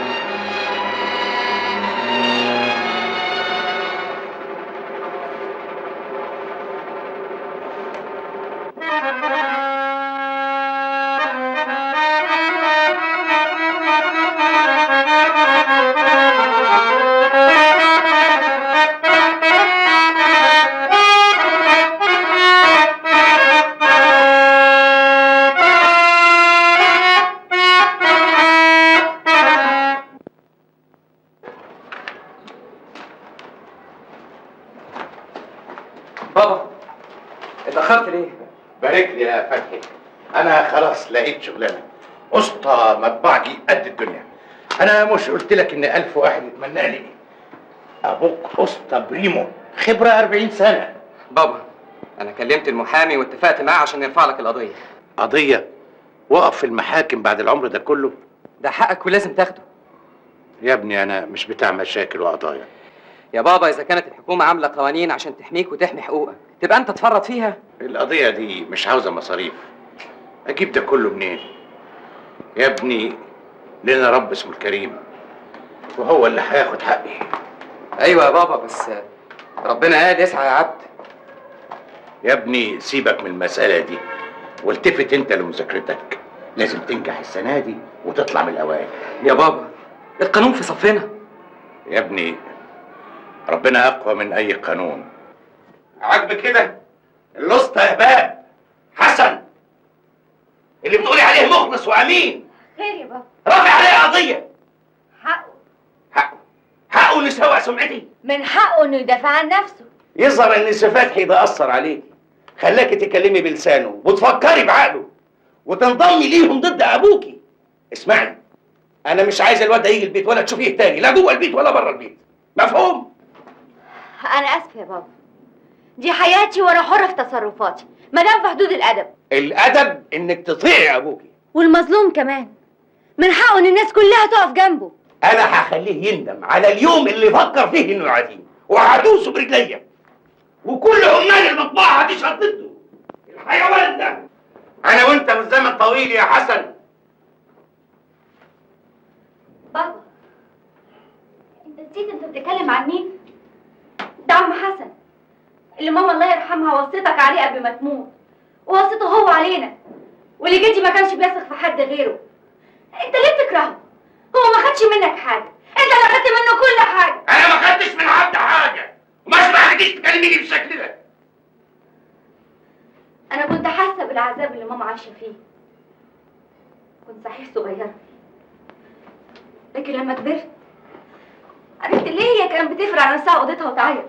بابا اتأخرت ليه؟
بارك لي يا فتحي، انا خلاص لقيت شغلانه اسطى مطبعجي قد الدنيا. انا مش قلت لك ان 1000 واحد يتمنى لي؟ ابوك اسطى بريمو، خبره 40 سنه.
بابا انا كلمت المحامي واتفقت معاه عشان يرفع لك القضيه.
قضيه؟ وقف في المحاكم بعد العمر ده كله؟
ده حقك ولازم تاخده.
يا ابني انا مش بتاع مشاكل وقضايا.
يا بابا اذا كانت الحكومه عامله قوانين عشان تحميك وتحمي حقوقك تبقى انت تفرط فيها.
القضيه دي مش عاوزه مصاريف، اجيب ده كله منين؟ يا ابني لنا رب اسمه الكريم وهو اللي هياخد حقي.
ايوه يا بابا بس ربنا قال اسعى يا عبد.
يا ابني سيبك من المساله دي والتفت انت لمذاكرتك. لازم تنجح السنه دي وتطلع من الاوائل.
يا بابا القانون في صفنا.
يا ابني ربنا اقوى من اي قانون. عاجبك كده؟ الاسطى هباب حسن اللي بتقولي عليه مخلص وامين
خير يا بابا.
رافع عليه قضيه.
حقه
انه يسوق سمعتي.
من حقه انه يدافع عن نفسه.
يظهر ان فتحي ده اثر عليك، خلاكي تتكلمي بلسانه وتفكري بعقله وتنضمي ليهم ضد ابوكي. اسمعني، انا مش عايز الواد ده يجي البيت ولا تشوفيه تاني، لا جوه البيت ولا بره البيت، مفهوم؟
انا اسفه يا بابا، دي حياتي وانا حره في تصرفاتي ما دام في حدود الادب.
الادب انك تطيعي ابوكي.
والمظلوم كمان من حقه ان الناس كلها تقف جنبه.
انا هخليه يندم على اليوم اللي فكر فيه انه يعاديني وهدوسه برجليا، وكل عمال المطبعه هتشهد ضده. الحيوان ده انا وانت من زمن طويل يا حسن.
بابا انت نسيت انت بتتكلم عن مين؟ ده عم حسن اللي ماما الله يرحمها وصيتك عليه قبل ما تموت، ووصيته هو علينا، واللي جدي ما كانش بيثق في حد غيره. انت ليه بتكرهه؟ هو ما خدش منك حاجه، انت اللي خدت منه كل حاجه.
انا ما خدتش من حد حاجه وما اسمحلكيش تكلميني بالشكل ده.
انا كنت حاسه بالعذاب اللي ماما عايشه فيه، كنت صحيح صغيره، لكن لما كبرت عرفت ليه هي كانت بتفرق على نفسها اوضتها وتعيط.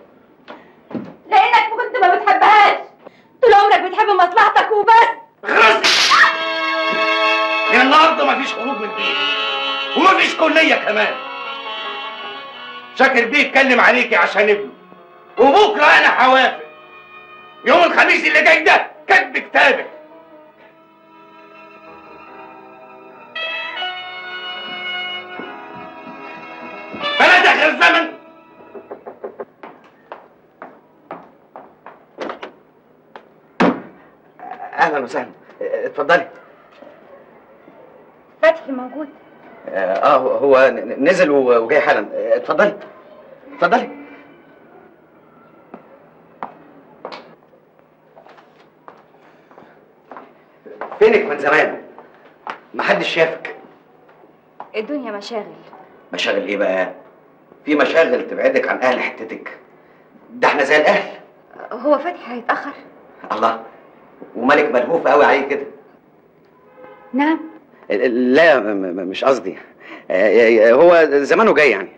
لانك كنت ما بتحبهاش، طول عمرك بتحب مصلحتك وبس.
خلاص من النهارده مفيش خروج من البيت ومفيش كليه كمان. شاكر بيه اتكلم عليكي عشان ابنه، وبكره انا هوافق. يوم الخميس اللي جاي ده كاتب كتابك. بلد اخر الزمن.
اهلا وسهلا، اتفضلي.
فتحي موجود؟
هو نزل وجاي حالا. اتفضلي اتفضلي. فينك من زمان؟ محدش شافك.
الدنيا مشاغل.
مشاغل ايه بقى؟ في مشاغل تبعدك عن اهل حتتك؟ ده احنا زي الاهل.
هو فتحي هيتأخر؟
الله، ومالك ملهوف قوي عليه كده؟
نعم.
لا مش قصدي. هو زمانه جاي يعني.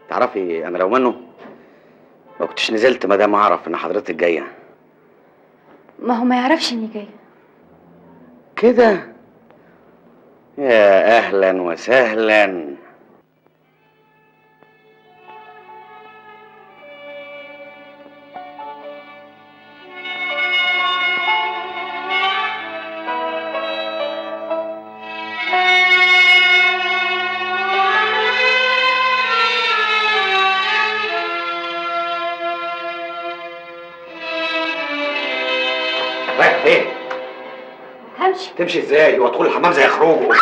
تعرفي انا لو منه ما كنتش نزلت ما دام اعرف ان حضرتك جايه.
ما هو ما يعرفش اني جايه
كده. يا اهلا وسهلا.
رايح فين؟
همشي.
تمشي ازاي وادخل الحمام زي خروجه؟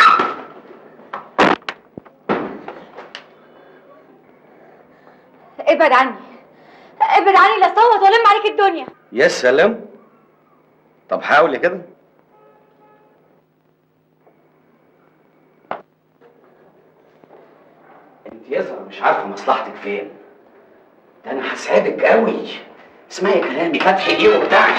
ابعد عني، ابعد عني، لا صوت والم عليك الدنيا.
يا سلام. طب حاولي كده.
انت يظهر مش عارفه مصلحتك فين. ده انا هساعدك قوي. اسمعي كلامي، فتحي ايه وبتاعك.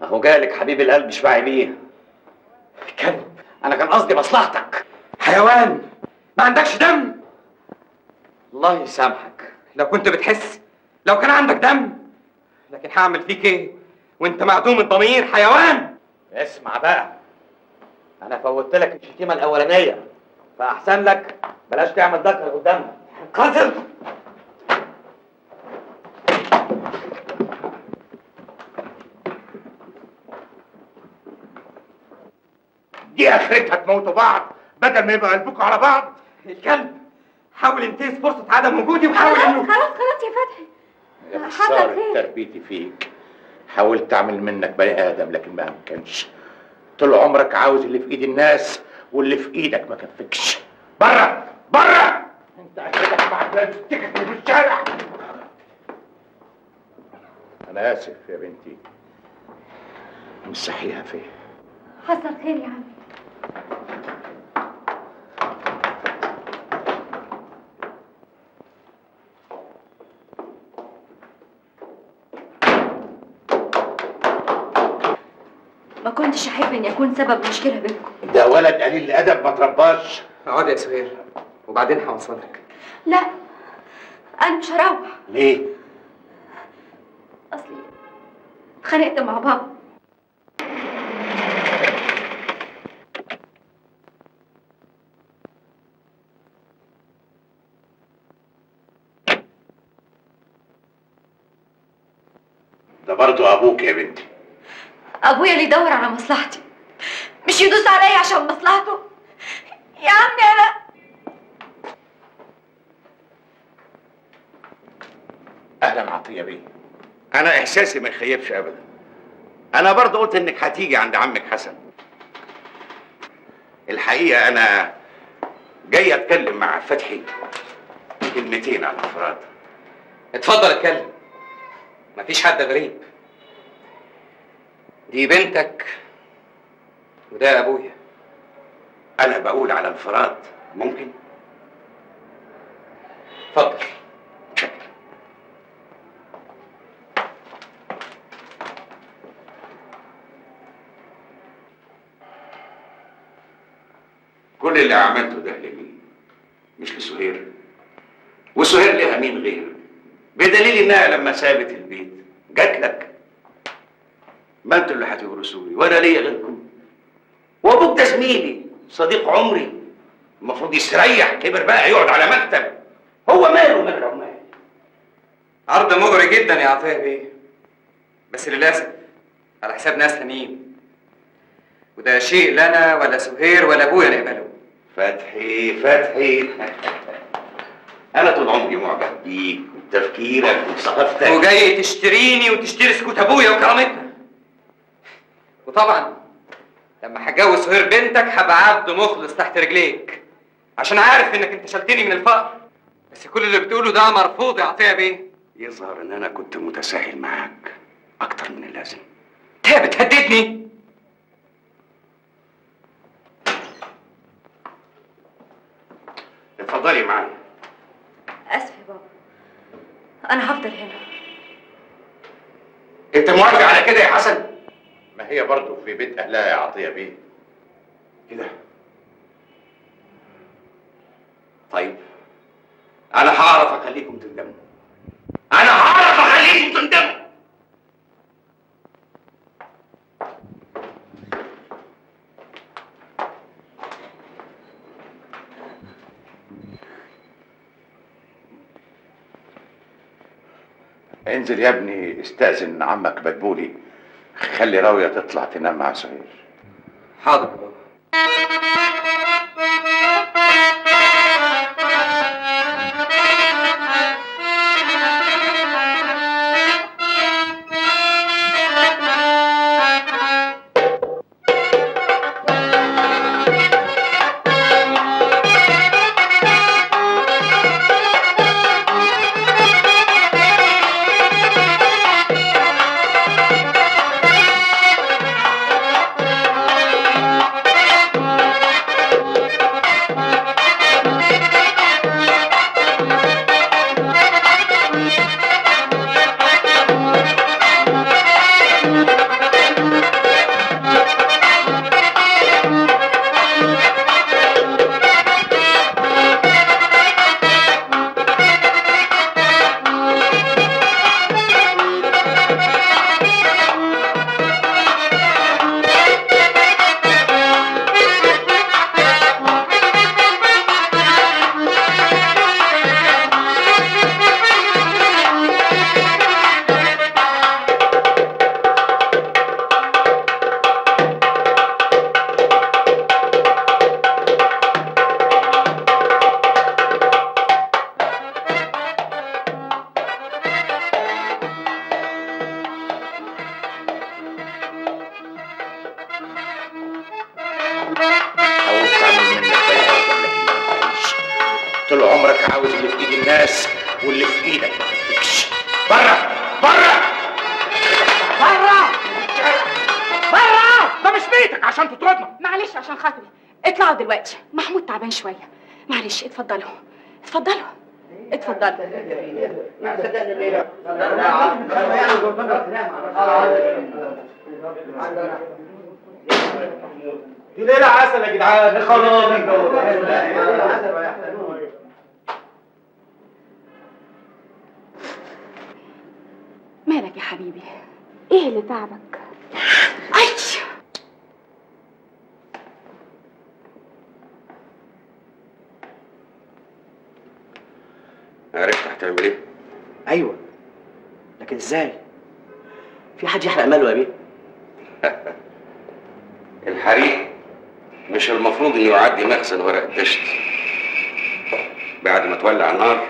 اهو جالك حبيب القلب اشبعي بيه.
كلب، انا كان قصدي مصلحتك. حيوان ما عندكش دم.
الله يسامحك.
لو كنت بتحس، لو كان عندك دم. لكن هعمل فيك ايه وانت معدوم الضمير؟ حيوان.
اسمع بقى، انا فوتت لك الشتيمه الاولانيه، فاحسن لك بلاش تعمل ذكر قدامنا.
قاتل.
دي اخرتها تموتوا بعض بدل ما يبقى قلبكم على بعض.
الكلب، حاول انتهز فرصة عدم وجودي وحاول انه
خلاص يا فتحي.
يا
حصل
خسارة
خير.
تربيتي فيك. حاولت اعمل منك بني ادم لكن ما امكنش. طول عمرك عاوز اللي في ايد الناس واللي في ايدك ما كفكش. بره بره. انت اخرتك مع تفتكك في الشارع. انا اسف يا بنتي. مسحيها فين؟
حصل خير يا عمي. ما كنتش احب اني اكون سبب مشكله بينكم.
ده ولد قليل الادب ما ترباش.
اقعد يا سهير وبعدين هوصلك.
لا، انا مش هروح.
ليه؟
اصلي اتخانقت مع بابا.
ده برضه ابوك يا بنتي.
ابويا اللي يدور على مصلحتي، مش يدوس عليا عشان مصلحته. يا عمي انا
اهلا عطيه.
عطيه بيه، انا احساسي ما يخيبش ابدا. انا برضه قلت انك هتيجي عند عمك حسن. الحقيقه انا جاي اتكلم مع فتحي كلمتين عن الفراد.
اتفضل اتكلم، مفيش حد غريب. دي بنتك وده ابويا.
انا بقول على انفراد، ممكن؟
اتفضل.
كل اللي عملته ده لمين؟ مش لسهير؟ وسهير لها مين غير؟ بدليل انها لما سابت البيت جات لك. ما انتوا اللي هتورثوني ولا ليا غيركم. وابوك ده زميلي صديق عمري، المفروض يستريح، كبر بقى يقعد على مكتب. هو ماله مال العمال؟
عرض مغري جدا يا عطيه بيه، بس للاسف على حساب ناس تانيين، وده شيء لا انا ولا سهير ولا ابويا نقبله.
فتحي انا طول عمري معجب بيك وبتفكيرك وثقافتك.
وجاي تشتريني وتشتري سكوت ابويا وكرامتنا. وطبعا لما هتجوز سهير بنتك هبقى عبد مخلص تحت رجليك، عشان عارف انك انت شلتني من الفقر. بس كل اللي بتقوله ده مرفوض يا عطيه بيه.
يظهر ان انا كنت متساهل معاك اكتر من اللازم.
انت بتهددني؟
اتفضلي معايا.
اسف يا بابا، انا هفضل هنا.
انت موافق على كده يا حسن؟
ما هي برضه في بيت اهلها يا عطيه بيه.
كده طيب، انا هعرف اخليكم تندموا. انا هعرف اخليكم تندموا.
انزل يا ابني استأذن عمك مدبولي، خلي راوية تطلع تنام مع سهير.
حاضر يا بابا.
حاولت اعمل منك بيضة لكن ما نفعش. طول عمرك عاوز اللي في ايد الناس واللي في ايدك ما تديكش. بره بره
بره بره، ده مش بيتك عشان تطردنا.
معلش عشان خاطري اطلعوا دلوقتي، محمود تعبان شويه. معلش اتفضلوا اتفضلوا اتفضلوا.
دي ليلة عسل يا جدعان. خلاص
مالك يا حبيبي؟ ايه اللي تعبك؟ اي
عرفت هتعمل ايه؟
ايوه، لكن ازاي؟ في حد يحرق ماله يا بيه؟
الحريق مش المفروض انه يعدي مخزن ورق الدشت. بعد ما تولع النار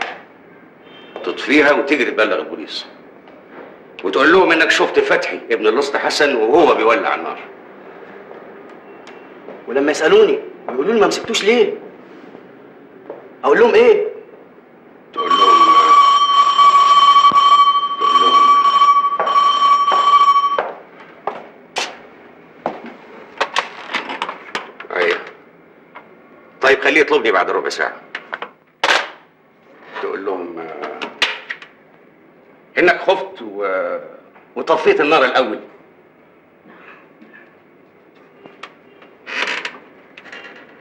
تطفيها وتجري تبلغ البوليس. وتقول لهم انك شفت فتحي ابن الاسطى حسن وهو بيولع النار.
ولما يسالوني يقولوا لي ما مسكتوش ليه؟ اقول لهم ايه؟
تقول لهم ايوه. طيب خليه يطلبني بعد ربع ساعة. تقول لهم انك خفت وطفيت النار الاول.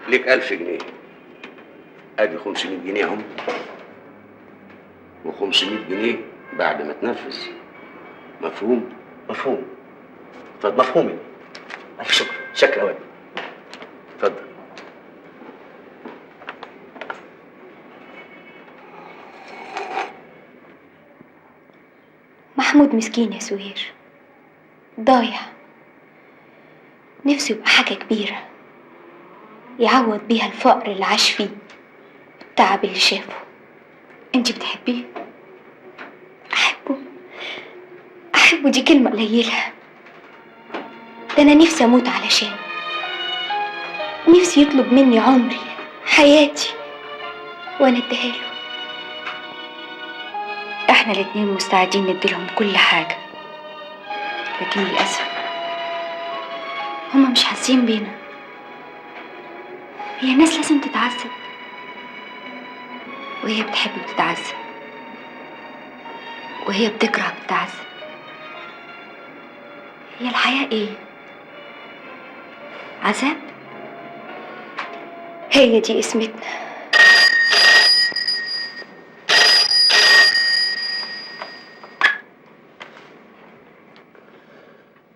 ليك 1000 جنيه. ادي 500 جنيه اهم، و500 جنيه بعد ما تنفذ. مفهوم؟
مفهوم. طب مفهومي. الف شكر، شكرا قوي.
اتفضل.
محمود مسكين يا سهير، ضايع. نفسه يبقى حاجة كبيرة يعوض بيها الفقر اللي عاش فيه والتعب اللي شافه. انت بتحبيه؟ أحبه دي كلمة قليلة. ده أنا نفسي أموت علشانه، نفسي يطلب مني عمري حياتي وأنا اديها له. احنا الاتنين مستعدين نديلهم كل حاجة، لكن للأسف هما مش حاسين بينا. هي الناس لازم تتعذب، وهي بتحب بتتعذب، وهي بتكره بتتعذب. هي الحياة ايه؟ عذاب؟ هي دي اسمتنا.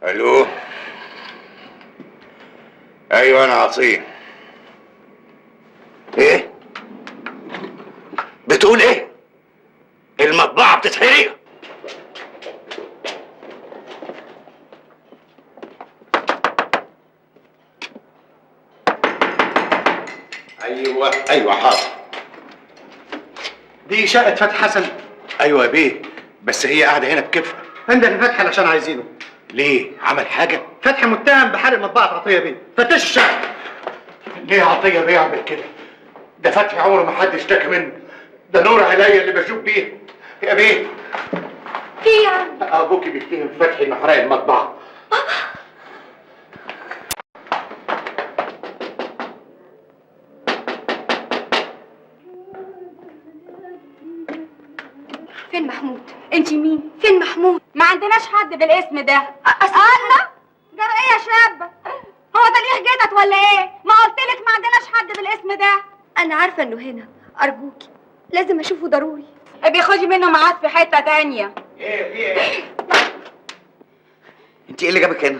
الو. ايوه انا عطيه. ايه؟ بتقول ايه؟ المطبعة بتتحرق؟ ايوه حاضر.
دي شقة فتحي حسن.
ايوه يا بيه، بس هي قاعده هنا بكيفها.
عندنا فتحي علشان عايزينه.
ليه؟ عمل حاجه؟
فتحي متهم بحرق مطبعة عطية بيه، فتش الشقة.
ليه عطيه بيعمل كده؟ ده فتحي عمره ما حد اشتكى منه، ده نور عينيا اللي بشوف بيه. يا بيه
في يا عم؟
ابوكي بيتهم فتحي انه حرق المطبعه.
فين محمود؟ انت مين؟ فين محمود؟ ما عندناش حد بالاسم ده.
الله، جرى ايه يا شابة؟ هو ده ليه جدت ولا ايه؟ ما قلتلك ما عندناش حد بالاسم ده.
أنا عارفة إنه هنا، أرجوكي لازم أشوفه ضروري.
بياخدي منه ميعاد في حتة تانية.
ايه؟ انت ايه اللي جابك هنا؟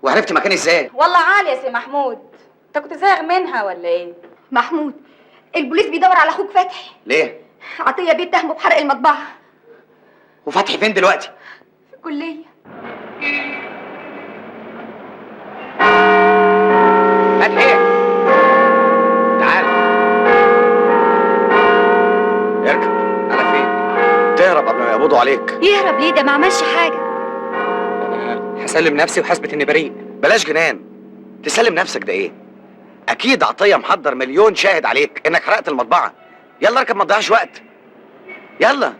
وعرفتي مكاني ازاي؟
والله عالي يا سي محمود، انت كنت زاغ منها ولا ايه؟
محمود، البوليس بيدور على أخوك فتحي.
ليه؟
عطية بيه اتهمه بحرق المطبعة.
وفتحي فين دلوقتي؟
في الكلية.
فتحي تعال.
اركب. على فين؟ تهرب قبل ما يقبضوا عليك.
يهرب ليه؟ ده ما عملش حاجة.
انا هسلم نفسي وحسبة اني بريء.
بلاش جنان. تسلم نفسك ده ايه؟ اكيد عطية محضر مليون شاهد عليك انك حرقت المطبعة. يلا اركب، ما تضيعش وقت. يلا.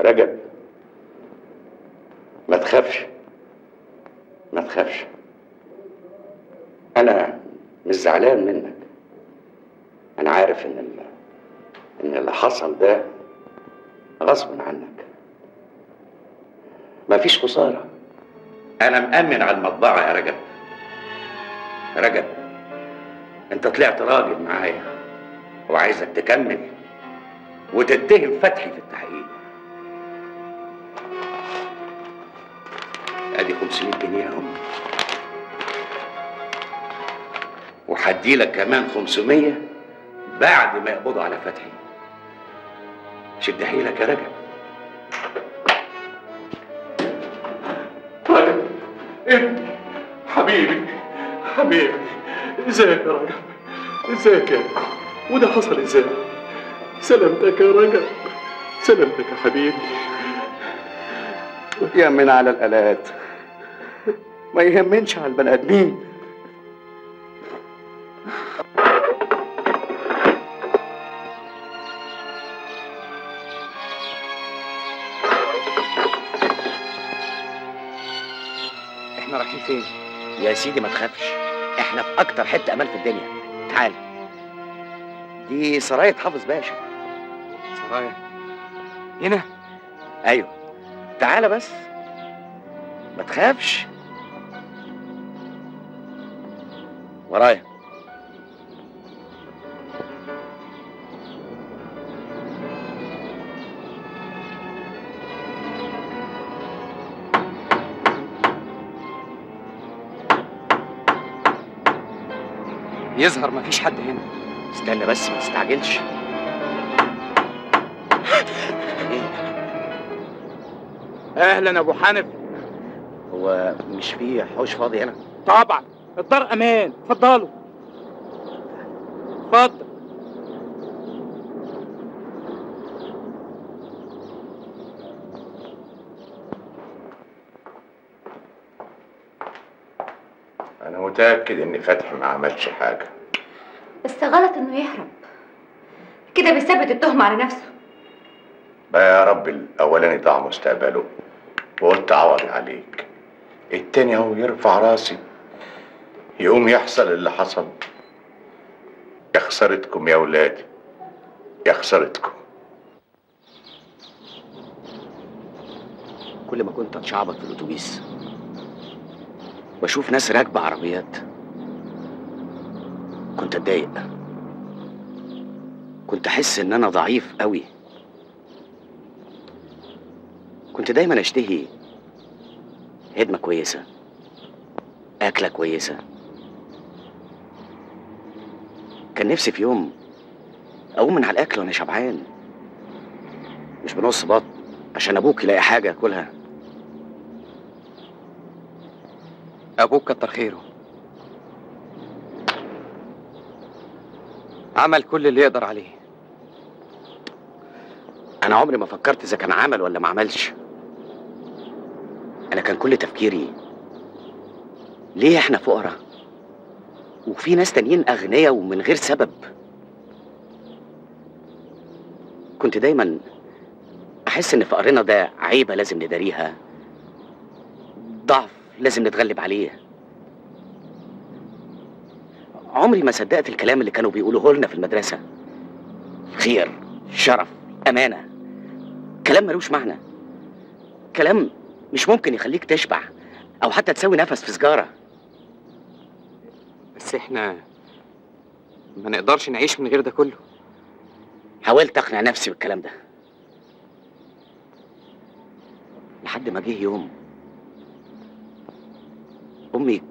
رجب ما تخافش، ما تخافش. انا مش زعلان منك. انا عارف ان اللي حصل ده غصب عنك. مفيش خسارة. انا مأمن على المطبعة يا رجب. انت طلعت راجل معايا وعايزك تكمل وتتهم فتحي في التحقيق. ادي 500 جنيه اهم، وهدي لك كمان 500 بعد ما يقبضوا على فتحي. شد حيلك يا رجب.
رجب ابني حبيبي حبيبي، ازيك يا رجب؟ ازيك يا ابني؟ وده حصل ازاي؟ سلامتك يا رجب، سلامتك يا حبيبي.
يمن على الآلات ما يهمنش على البني آدمين.
احنا رايحين فين؟
يا سيدي ما تخافش، احنا في اكتر حته امان في الدنيا. تعال، دي سراية حافظ باشا.
سرايا هنا؟
ايوه، تعال بس ما تخافش. ورايا.
يظهر مفيش حد هنا.
استنى بس ما تستعجلش.
اهلا ابو حنف.
هو مش في حوش فاضي هنا؟
طبعا الدار امان، اتفضلوا. اتفضل.
انا متاكد ان فتحي ما عملش حاجه.
بس غلط انه يهرب كده، بيثبت التهمة على نفسه.
بقى يا رب الاولاني ضاع مستقبله وقلت عوضي عليك، التاني اهو يرفع راسي يقوم يحصل اللي حصل. يا خسارتكم يا ولادي، يا خسارتكم.
كل ما كنت اتشعبط في الاتوبيس واشوف ناس راكبه عربيات كنت اتضايق، كنت احس ان انا ضعيف قوي. كنت دايما اشتهي هدمه كويسه، اكله كويسه. كان نفسي في يوم اقوم من على الاكل وانا شبعان، مش بنص بطن عشان ابوك يلاقي حاجه ياكلها.
ابوك كتر خيره، عمل كل اللي يقدر عليه.
انا عمري ما فكرت اذا كان عمل ولا ما عملش. انا كان كل تفكيري ليه احنا فقراء وفي ناس تانيين اغنياء ومن غير سبب. كنت دايما احس ان فقرنا ده عيبه لازم نداريها، ضعف لازم نتغلب عليه. عمري ما صدقت الكلام اللي كانوا بيقولوه لنا في المدرسه، خير، شرف، امانه. كلام ملوش معنى، كلام مش ممكن يخليك تشبع او حتى تسوي نفس في سجاره.
بس احنا ما نقدرش نعيش من غير ده كله.
حاولت اقنع نفسي بالكلام ده لحد ما جه يوم امي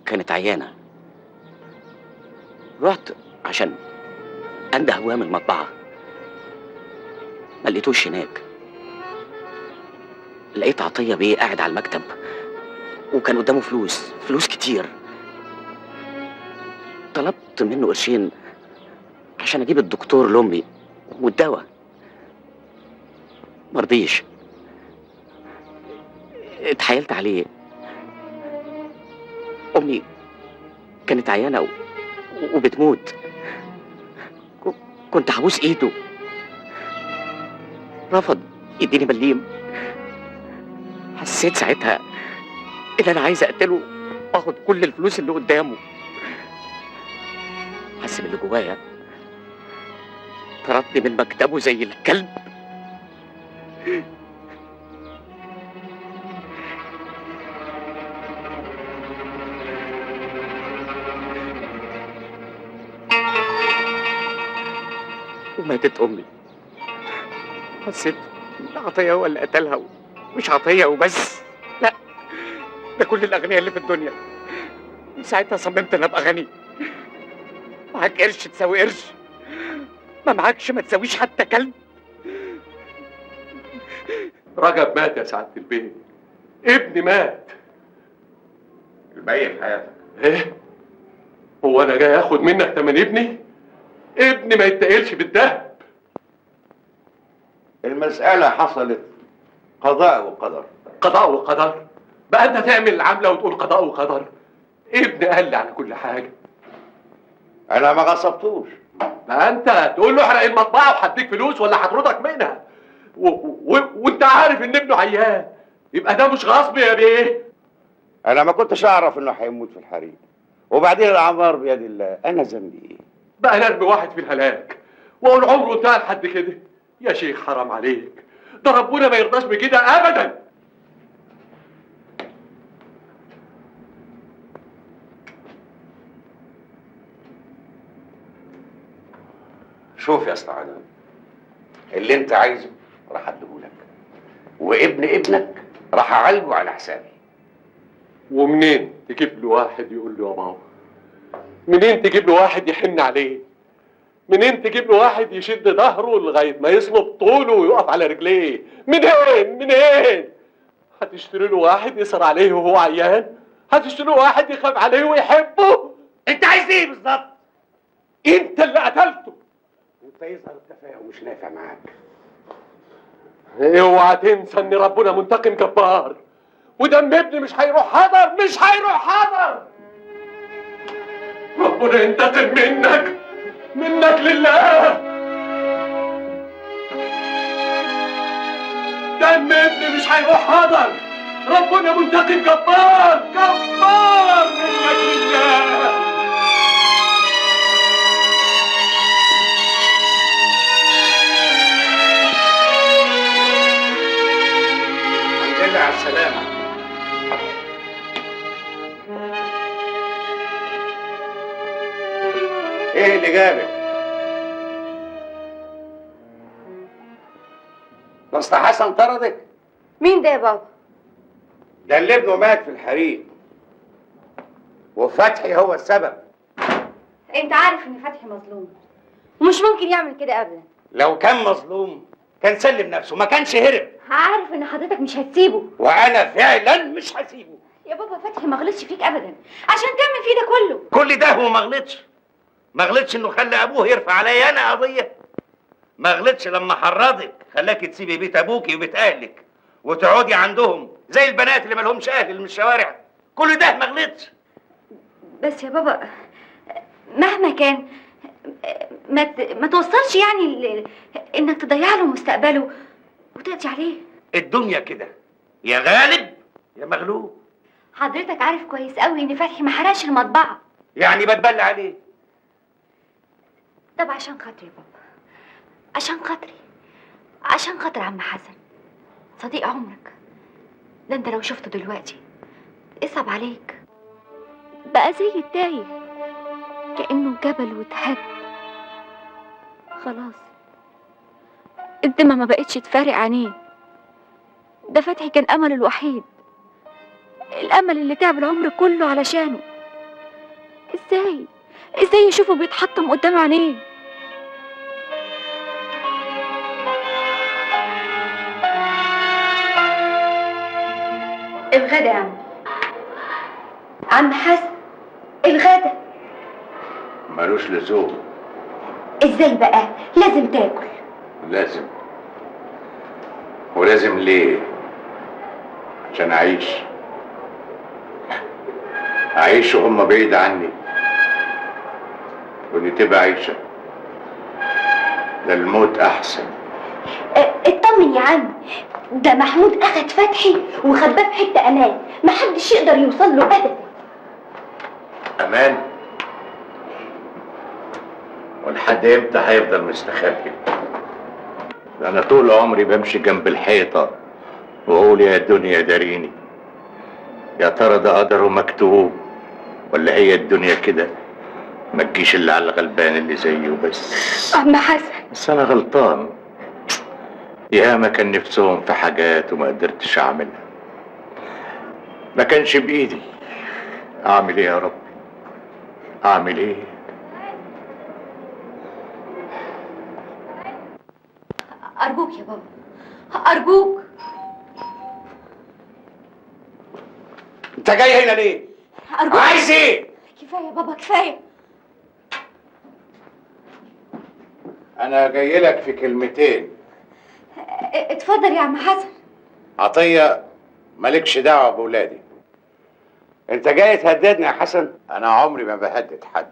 كانت عيانه. رحت عشان انده ابويا من المطبعه، ما لقيتوش هناك. لقيت عطيه بيه قاعد على المكتب وكان قدامه فلوس كتير. طلبت منه قرشين عشان اجيب الدكتور لامي والدواء، مرضيش. اتحايلت عليه. امي كانت عيانه وبتموت. كنت هبوس ايده، رفض يديني مليم. حسيت ساعتها ان انا عايز اقتله واخد كل الفلوس اللي قدامه. حس باللي جوايا، طردني من مكتبه زي الكلب.
وماتت امي. حسيت ان عطيه هو اللي قتلها، مش عطيه وبس، لا، ده كل الاغنياء اللي في الدنيا. من ساعتها صممت ان ابقى غني. معاك قرش تساوي قرش، ما معاكش ما تساويش حتى كلب.
رجب مات يا سعادة البيه، ابني مات.
الباقي في حياتك.
ايه؟ هو انا جاي اخد منك تمن ابني؟ ابني ما يتقلش بالدهب.
المسألة حصلت قضاء وقدر.
قضاء وقدر؟ بقى انت تعمل العملة وتقول قضاء وقدر؟ ابني قال لي على كل حاجة.
أنا ما غصبتوش.
بقى انت تقول له احرق المطبعة وهديك فلوس ولا هطردك منها؟ وانت عارف ان ابنه عيان، يبقى ده مش غصب يا بيه.
أنا ما كنتش أعرف إنه هيموت في الحريق، وبعدين الأعمار بيد الله، أنا ذنبي إيه؟
بقى نرمي واحد في الهلاك واقول عمره انتهى لحد كده؟ يا شيخ حرام عليك، ده ربنا ما يرضاش بكده ابدا.
شوف يا اسطى عدم، اللي انت عايزه راح اديهولك، وابن ابنك راح اعالجه على حسابي.
ومنين تجيب له واحد يقول له يا بابا؟ منين تجيب له واحد يحن عليه؟ منين تجيب له واحد يشد ظهره لغايه ما يصلب طوله ويقف على رجليه؟ منين؟ هتشتري له واحد يسهر عليه وهو عيان؟ هتشتري له واحد يخاف عليه ويحبه؟
انت عايز ايه بالظبط؟
انت اللي قتلته.
انت يظهر التفاهم مش نافع معاك.
اوعى تنسى ان ربنا منتقم جبار، ودم ابني مش هيروح هدر، مش هيروح هدر. ربنا ينتقم منك لله. دم ابني مش هيروح هدر، ربنا منتقم جبار منك لله.
الحمد لله على السلامة. ايه اللي جابك؟ مصطفى حسن طردك؟
مين ده يا بابا؟
ده اللي ابنه مات في الحريق، وفتحي هو السبب.
انت عارف ان فتحي مظلوم ومش ممكن يعمل كده ابدا.
لو كان مظلوم كان سلم نفسه، ما كانش هرب.
عارف ان حضرتك مش هتسيبه.
وانا فعلا مش هسيبه.
يا بابا فتحي ما غلطش فيك ابدا عشان تعمل فيه ده كله.
كل ده هو ما غلطش انه خلى ابوه يرفع عليا انا قضيه. ما غلطش لما حرضك خلاكي تسيبي بيت ابوكي وبيت اهلك وتقعدي عندهم زي البنات اللي مالهمش اهل من الشوارع. كل ده ما غلطش.
بس يا بابا مهما كان ما توصلش يعني انك تضيع له مستقبله وتقضي عليه.
الدنيا كده، يا غالب يا مغلوب.
حضرتك عارف كويس قوي ان فتحي ما حرقش المطبعه.
يعني بتبلى عليه.
طب عشان خاطري يا بابا، عشان خاطر عم حسن صديق عمرك ده، انت لو شفته دلوقتي اصعب عليك. بقى زي التايه، كأنه جبل واتهد. خلاص الدمى ما بقتش تفارق عينيه. ده فتحي كان امله الوحيد، الامل اللي تعب العمر كله علشانه. ازاي يشوفه بيتحطم قدام عينيه؟ الغدا يا عم حسن، الغدا
ملوش لزوم.
ازاي بقى؟ لازم تاكل.
لازم. ولازم ليه؟ عشان أعيش وهم بعيد عني، ودي تبقى عيشة. ده الموت أحسن.
اطمن يا عم، ده محمود أخد فتحي وخباه في حتة أمان، محدش يقدر يوصل له أبدا.
أمان؟ ولحد إمتى هيفضل مستخبي؟ ده أنا طول عمري بمشي جنب الحيطة وأقول يا الدنيا داريني. يا ترى ده قدره مكتوب ولا هي الدنيا كده؟ ما تجيش الا على الغلبان اللي زيه بس.
عم حسن،
بس انا غلطان، ياما كان نفسهم في حاجات وما قدرتش اعملها، ما كانش بايدي. اعمل ايه يا رب؟ اعمل ايه؟
أرجوك يا بابا، أرجوك.
انت جاي هنا ليه؟
أرجوك.
عايز ايه؟
كفاية يا بابا، كفاية.
انا جاي لك في كلمتين.
اتفضل يا عم حسن.
عطية، مالكش دعوة بولادي.
انت جاي تهددني يا حسن؟
انا عمري ما بهدد حد،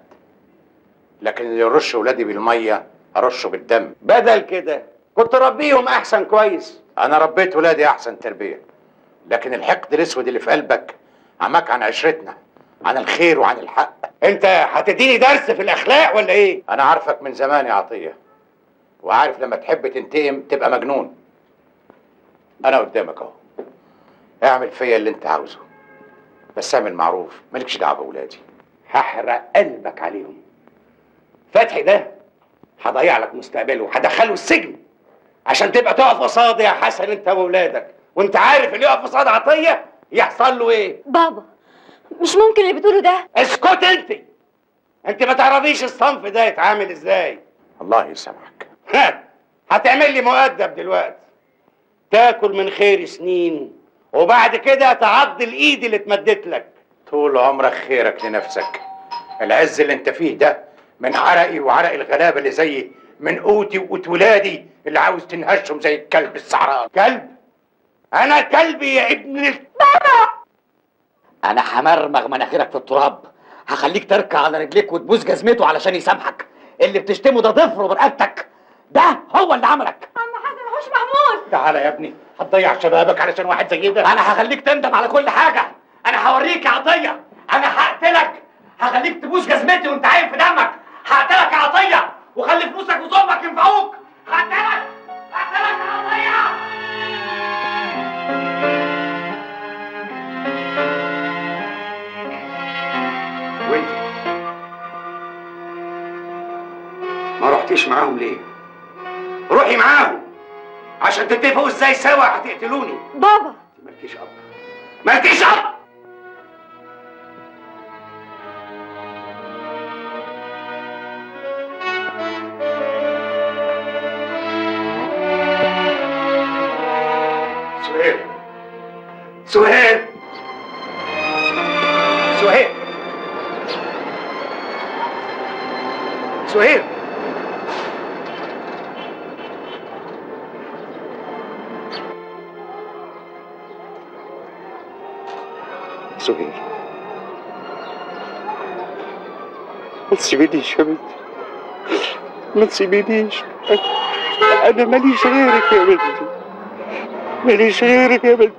لكن اللي يرش ولادي بالمية ارشه بالدم.
بدل كده كنت ربيهم احسن كويس.
انا ربيت ولادي احسن تربية، لكن الحقد الاسود اللي في قلبك عماك عن عشرتنا، عن الخير وعن الحق.
انت هتديني درس في الاخلاق ولا ايه؟
انا عارفك من زمان يا عطية، وعارف لما تحب تنتقم تبقى مجنون. انا قدامك اهو، اعمل فيا اللي انت عاوزه، بس اعمل معروف، مالكش دعوه بولادي.
هحرق قلبك عليهم. فتحي ده هضيع لك مستقبله وهدخله السجن عشان تبقى تقف قصادي يا حسن انت واولادك. وانت عارف اللي يقف قصاد عطيه يحصل له ايه؟
بابا، مش ممكن اللي بتقوله ده.
اسكت انت ما تعرفيش الصنف ده يتعامل ازاي.
الله يسامحك.
هتعمل لي مؤدب دلوقتي، تاكل من خير سنين وبعد كده تعض الايد اللي اتمدت لك.
طول عمرك خيرك لنفسك. العز اللي انت فيه ده من عرقي وعرق الغلابه اللي زيي، من قوتي وقوت ولادي اللي عاوز تنهشهم زي الكلب السعران.
كلب؟ انا كلبي يا ابن
بابا، انا همرمغ مناخيرك في التراب، هخليك تركع على رجليك وتبوس جزمته علشان يسامحك. اللي بتشتمه ده ضفر برقبتك، ده هو اللي عملك.
عم حسن حوش محمود،
تعالى يا ابني، هتضيع شبابك علشان واحد زي ده.
انا هخليك تندم على كل حاجه. انا هوريك يا عطيه، انا هقتلك، هخليك تبوس جزمتي وانت عايم في دمك. هقتلك يا عطيه وخلي فلوسك وصومك ينفعوك. هقتلك يا عطيه.
وانت ما رحتيش معاهم ليه؟ روحي معاهم عشان تتفقوا ازاي سوا هتقتلوني.
بابا
مالكيش اب، مالكيش اب. سهير، سهير، سهير، سهير. سهير، ما تسيبينيش يا بنتي، ما تسيبينيش. أنا ماليش غيرك يا بنتي، ماليش غيرك يا بنتي،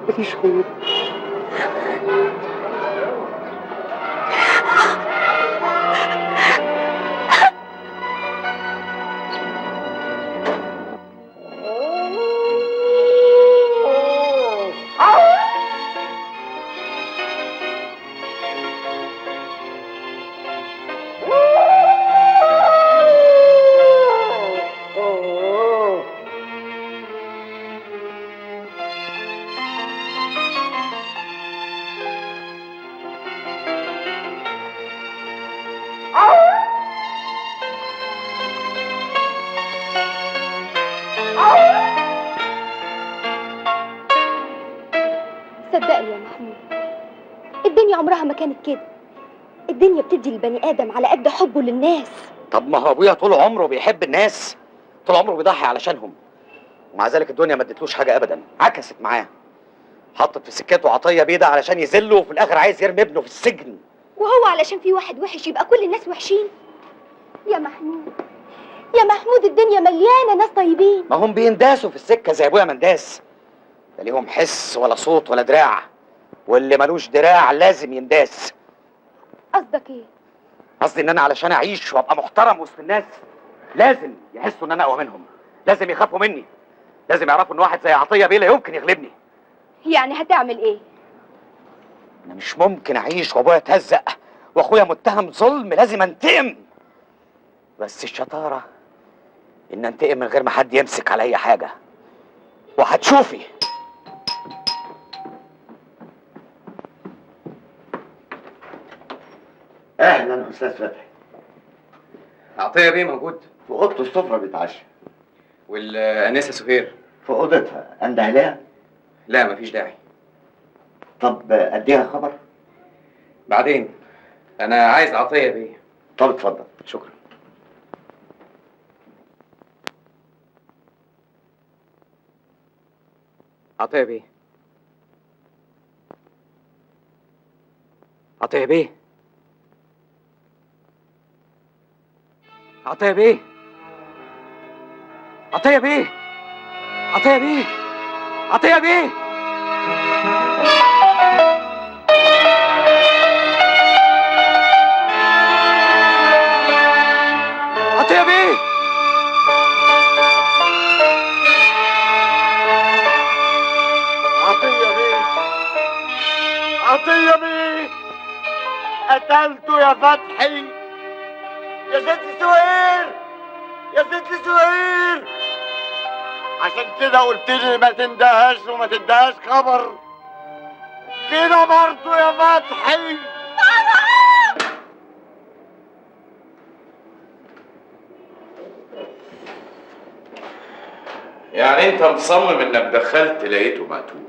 ماليش غيرك.
صدقني يا محمود، الدنيا عمرها ما كانت كده. الدنيا بتدي للبني آدم على قد حبه للناس.
طب ما هو ابويا طول عمره بيحب الناس، طول عمره بيضحي علشانهم، ومع ذلك الدنيا ما ادتلوش حاجه ابدا، عكست معاه. حطت في سكته عطيه بيضه علشان يذله، وفي الاخر عايز يرمي ابنه في السجن.
وهو علشان في واحد وحش يبقى كل الناس وحشين؟ يا محمود، يا محمود، الدنيا مليانه ناس طيبين.
ما هم بينداسوا في السكه زي ابويا ما انداس. لا ليهم حس ولا صوت ولا دراع، واللي ملوش دراع لازم ينداس.
قصدك ايه؟
قصدي ان انا علشان اعيش وابقى محترم وسط الناس لازم يحسوا ان انا اقوى منهم، لازم يخافوا مني، لازم يعرفوا ان واحد زي عطيه بيه لا يمكن يغلبني.
يعني هتعمل ايه؟
انا مش ممكن اعيش وابويا اتهزق واخويا متهم ظلم، لازم انتقم. بس الشطاره ان انتقم من غير ما حد يمسك على اي حاجه، وهتشوفي.
اهلا استاذ فتحي.
عطيه بيه موجود؟
في اوضه السفره بيتعشى.
والانسه سهير؟
في اوضتها، انده لها؟
لا مفيش داعي.
طب اديها خبر؟
بعدين، انا عايز عطيه بيه.
طب اتفضل.
شكرا. عطيه بيه. عطيه بيه. عطيه بيه. عطيه بيه. عطيه بيه. عطيه بيه. عطيه بيه.
عطية بيه، عطية بيه، قتلته يا فتحي، يا ست سهير، يا ست سهير. عشان كده قلت لي ما تندهاش وما تدهاش خبر. كده برضه يا فتحي.
يعني انت مصمم انك دخلت لقيته مقتول؟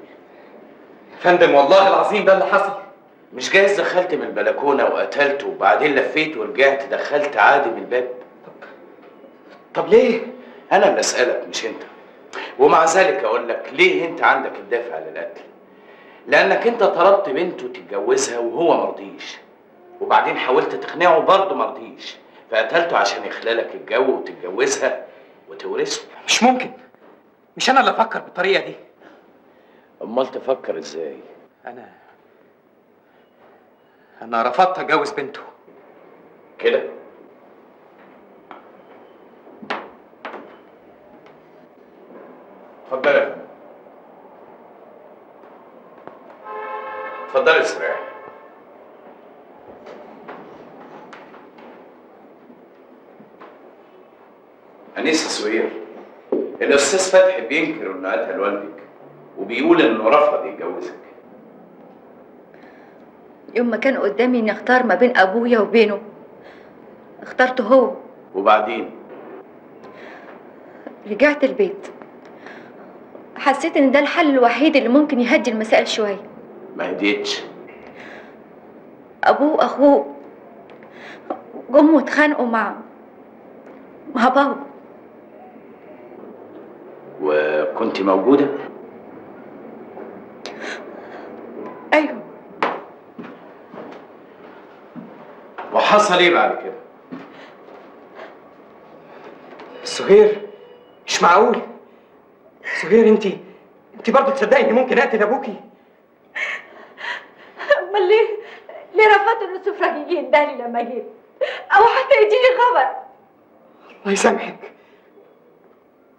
يا فندم والله العظيم ده اللي حصل.
مش جايز دخلت من البلكونه وقتلته وبعدين لفيت ورجعت دخلت عادي من الباب؟
طب ليه؟
انا اللي اسالك مش انت. ومع ذلك اقول لك ليه انت عندك الدافع للقتل؟ لانك انت طلبت بنته تتجوزها وهو مرضيش، وبعدين حاولت تقنعه برضه مرضيش، فقتلته عشان يخلالك الجو وتتجوزها وتورثه.
مش ممكن، مش انا اللي افكر بالطريقه دي.
امال تفكر ازاي؟
انا رفضت اتجوز بنته.
كده؟ اتفضل يا فندم. اتفضل استريح. أنيسة سهير، الأستاذ فتحي بينكر إنه قتل والدك وبيقول إنه رفض يتجوزك.
يوم ما كان قدامي اني اختار ما بين ابويا وبينه اخترته هو.
وبعدين؟
رجعت البيت، حسيت ان ده الحل الوحيد اللي ممكن يهدي المسائل شويه.
ما هديتش.
ابوه واخوه جم واتخانقوا مع بابا.
وكنت موجودة؟
ايوه.
وحصل ايه بعد كده؟
سهير، مش معقول. سهير انت برضه تصدقي اني ممكن اقتل ابوكي؟
امال ليه رفضت ان السفراجي يندهلي لما جيت او حتى يديني خبر؟
الله يسامحك،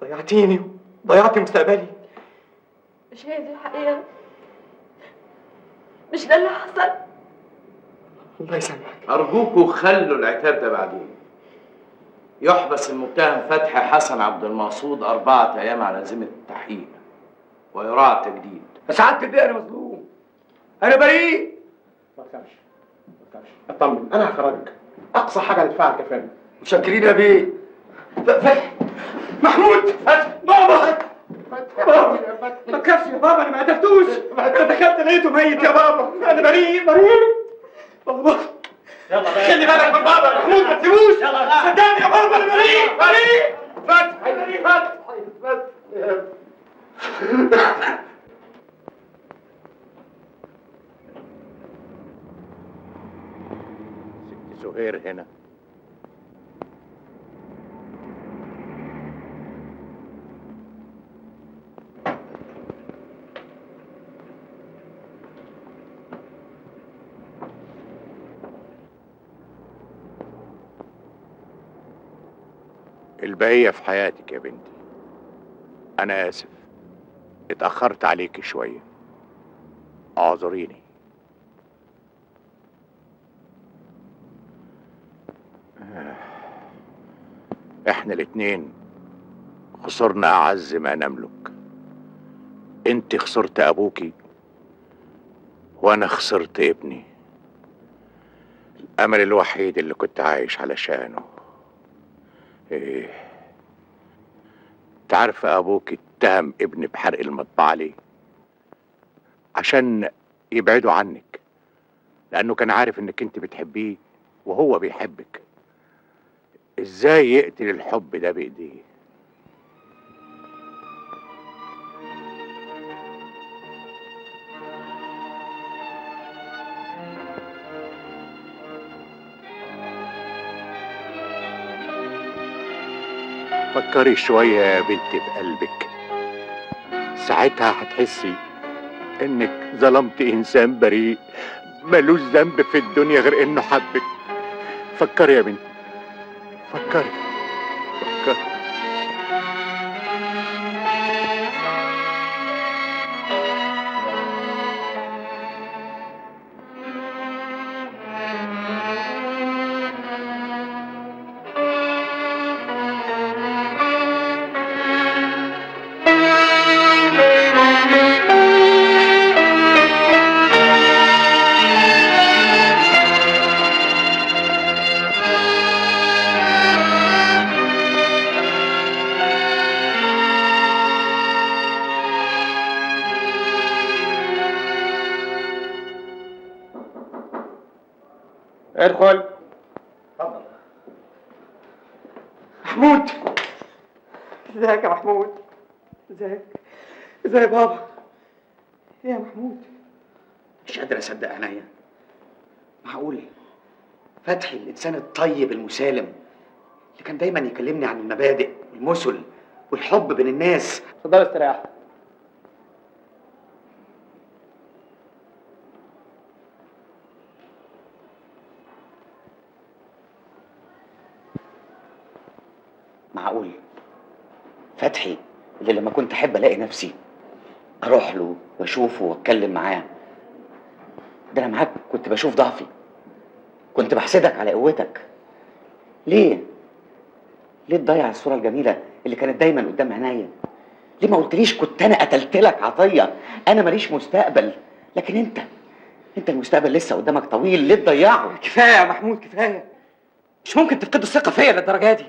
ضيعتيني وضيعتي مستقبلي.
مش هي دي الحقيقه؟ مش ده اللي حصل؟
الله يسامحك.
أرجوكوا خلوا العتاب ده بعدين. يحبس المتهم فتحي حسن عبد المقصود 4 أيام على ذمة التحقيق ويراعى التجديد.
سعادة البيه، أنا مظلوم، أنا بريء. ما تخافش اطمن، أنا هخرجك. أقصى حاجة ندفعها كفاية. متشكرين يا بيه. فتحي، محمود، فتحي، بابا، بابا، ما تخافش يا بابا، أنا ما قتلتوش. أنا دخلت لقيته ميت يا بابا. أنا بريء بابا. خلي بالك من بابا محمود، ما تسيبوش. صدقني يا بابا، أنا بريء. فتحي، فتحي.
ست سهير هنا. البقية في حياتك يا بنتي. أنا آسف اتأخرت عليكي شوية، اعذريني. احنا الاتنين خسرنا اعز ما نملك. انت خسرت ابوكي وانا خسرت ابني، الامل الوحيد اللي كنت عايش علشانه. ايه، تعرف ابوك اتهم ابني بحرق المطبعة ليه؟ عشان يبعدوا عنك، لانه كان عارف انك انت بتحبيه وهو بيحبك. ازاي يقتل الحب ده بايديه؟ فكري شوية يا بنتي بقلبك، ساعتها هتحسي انك ظلمت انسان بريء ملوش ذنب في الدنيا غير انه حبك. فكري يا بنتي، فكري فكري.
ادخل.
اتفضل.
محمود، ازيك يا محمود؟ ازيك يا بابا؟ ايه يا محمود؟
مش قادر اصدق عينيا. معقول فتحي الانسان الطيب المسالم اللي كان دايما يكلمني عن المبادئ والمثل والحب بين الناس.
اتفضل استريح.
معقول فتحي اللي لما كنت احب الاقي نفسي اروح له واشوفه واتكلم معاه، ده انا معاك كنت بشوف ضعفي، كنت بحسدك على قوتك. ليه تضيع الصوره الجميله اللي كانت دايما قدام عينيا؟ ليه ما قلتليش كنت انا قتلت لك عطيه؟ انا ماليش مستقبل، لكن انت المستقبل لسه قدامك طويل، ليه تضيعه؟
كفايه يا محمود، كفايه. مش ممكن تفقدوا الثقه فيا للدرجه دي.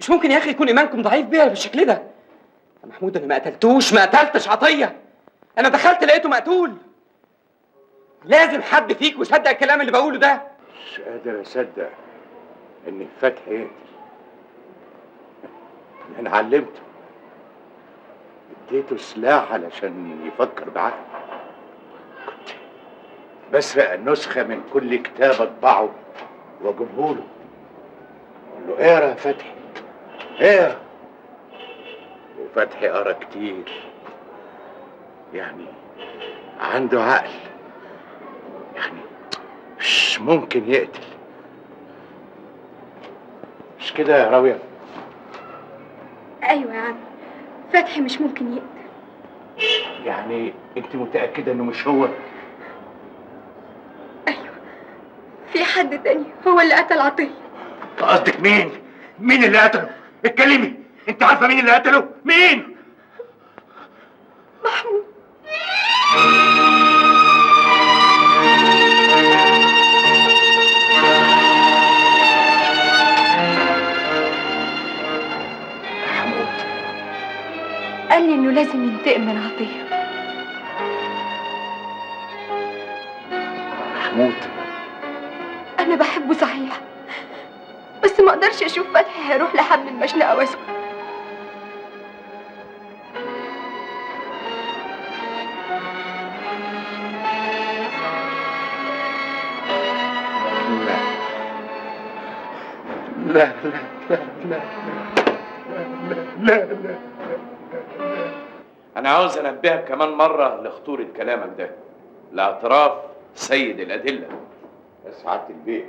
مش ممكن يا اخي يكون ايمانكم ضعيف بيا بالشكل ده. يا محمود انا ما قتلتش عطيه، انا دخلت لقيته مقتول. لازم حد فيكم يصدق الكلام اللي بقوله ده.
مش قادر اصدق ان فتحي يقتل. انا علمته، اديته سلاح علشان يفكر بعقله. كنت بسرق نسخه من كل كتاب اطبعه واجيبه له، اقول له اقرا يا فتحي اقرا. وفتحي قرا كتير، يعني عنده عقل، يعني مش ممكن يقتل. مش كده يا راوية؟
ايوه يا عم، فتحي مش ممكن يقتل.
يعني انت متأكدة انه مش هو؟
ايوه، في حد تاني هو اللي قتل عطيه.
قصدك مين؟ مين اللي قتله؟ اتكلمي، انت عارفة مين اللي قتله؟ مين؟
محمود. قال لي انه لازم ينتقم من عطيه.
محمود،
انا بحبه صحيح، بس ما اقدرش اشوف فتحي هيروح لحد المشنقه واسكت.
لا لا لا لا لا لا لا.
أنا عاوز أنبهك كمان مرة لخطورة كلامك ده، الاعتراف سيد الأدلة.
يا سعادة البيه،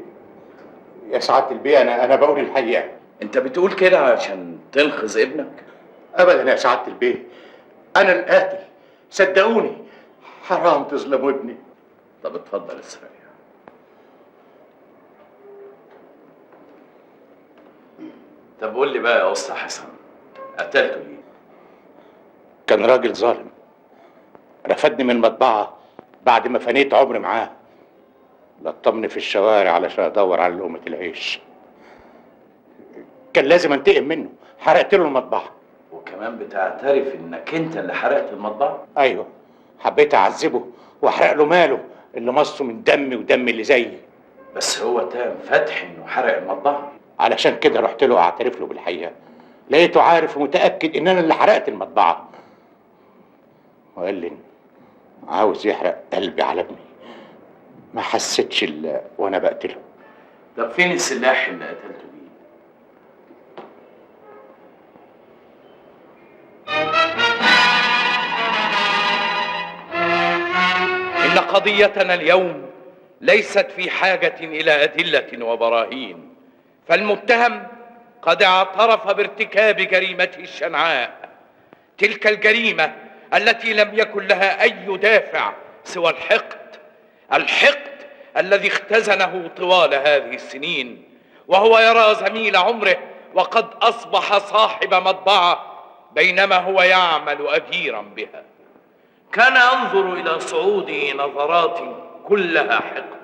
يا سعادة البيه، أنا بقول الحقيقة.
أنت بتقول كده عشان تنقذ ابنك؟
أبدا يا سعادة البيه، أنا القاتل، صدقوني، حرام تظلموا ابني.
طب اتفضل استريح. طب قول لي بقى يا اسطى حسن، قتلته ليه؟
كان راجل ظالم، رفدني من المطبعة بعد ما فنيت عمري معاه، لطمني في الشوارع علشان ادور على لقمة العيش. كان لازم انتقم منه، حرقت له المطبعة.
وكمان بتعترف انك انت اللي حرقت المطبعة؟
ايوه، حبيت اعذبه واحرق له ماله اللي مصه من دمي ودم اللي زيي.
بس هو تام فتحي انه حرق المطبعة.
علشان كده رحت له اعترف له بالحقيقة، لقيته عارف ومتأكد ان انا اللي حرقت المطبعة، وقال لي عاوز يحرق قلبي على ابني. ما حسيتش الا وانا بقتله.
طب فين السلاح اللي قتلته بيه؟
إن قضيتنا اليوم ليست في حاجة إلى أدلة وبراهين، فالمتهم قد اعترف بارتكاب جريمته الشنعاء، تلك الجريمة التي لم يكن لها أي دافع سوى الحقد الذي اختزنه طوال هذه السنين، وهو يرى زميل عمره وقد أصبح صاحب مطبعة بينما هو يعمل أجيرا بها. كان ينظر إلى صعود نظرات كلها حقد،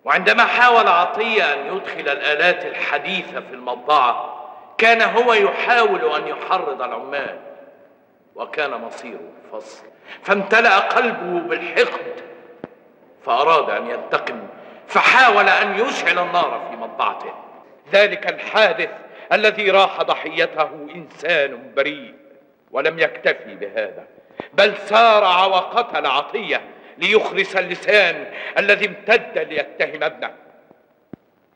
وعندما حاول عطية أن يدخل الآلات الحديثة في المطبعة كان هو يحاول أن يحرض العمال، وكان مصيره الفصل، فامتلأ قلبه بالحقد فأراد أن ينتقم، فحاول أن يشعل النار في مطبعته. ذلك الحادث الذي راح ضحيته إنسان بريء، ولم يكتفي بهذا بل سارع وقتل عطية ليخرس اللسان الذي امتد ليتهم ابنه.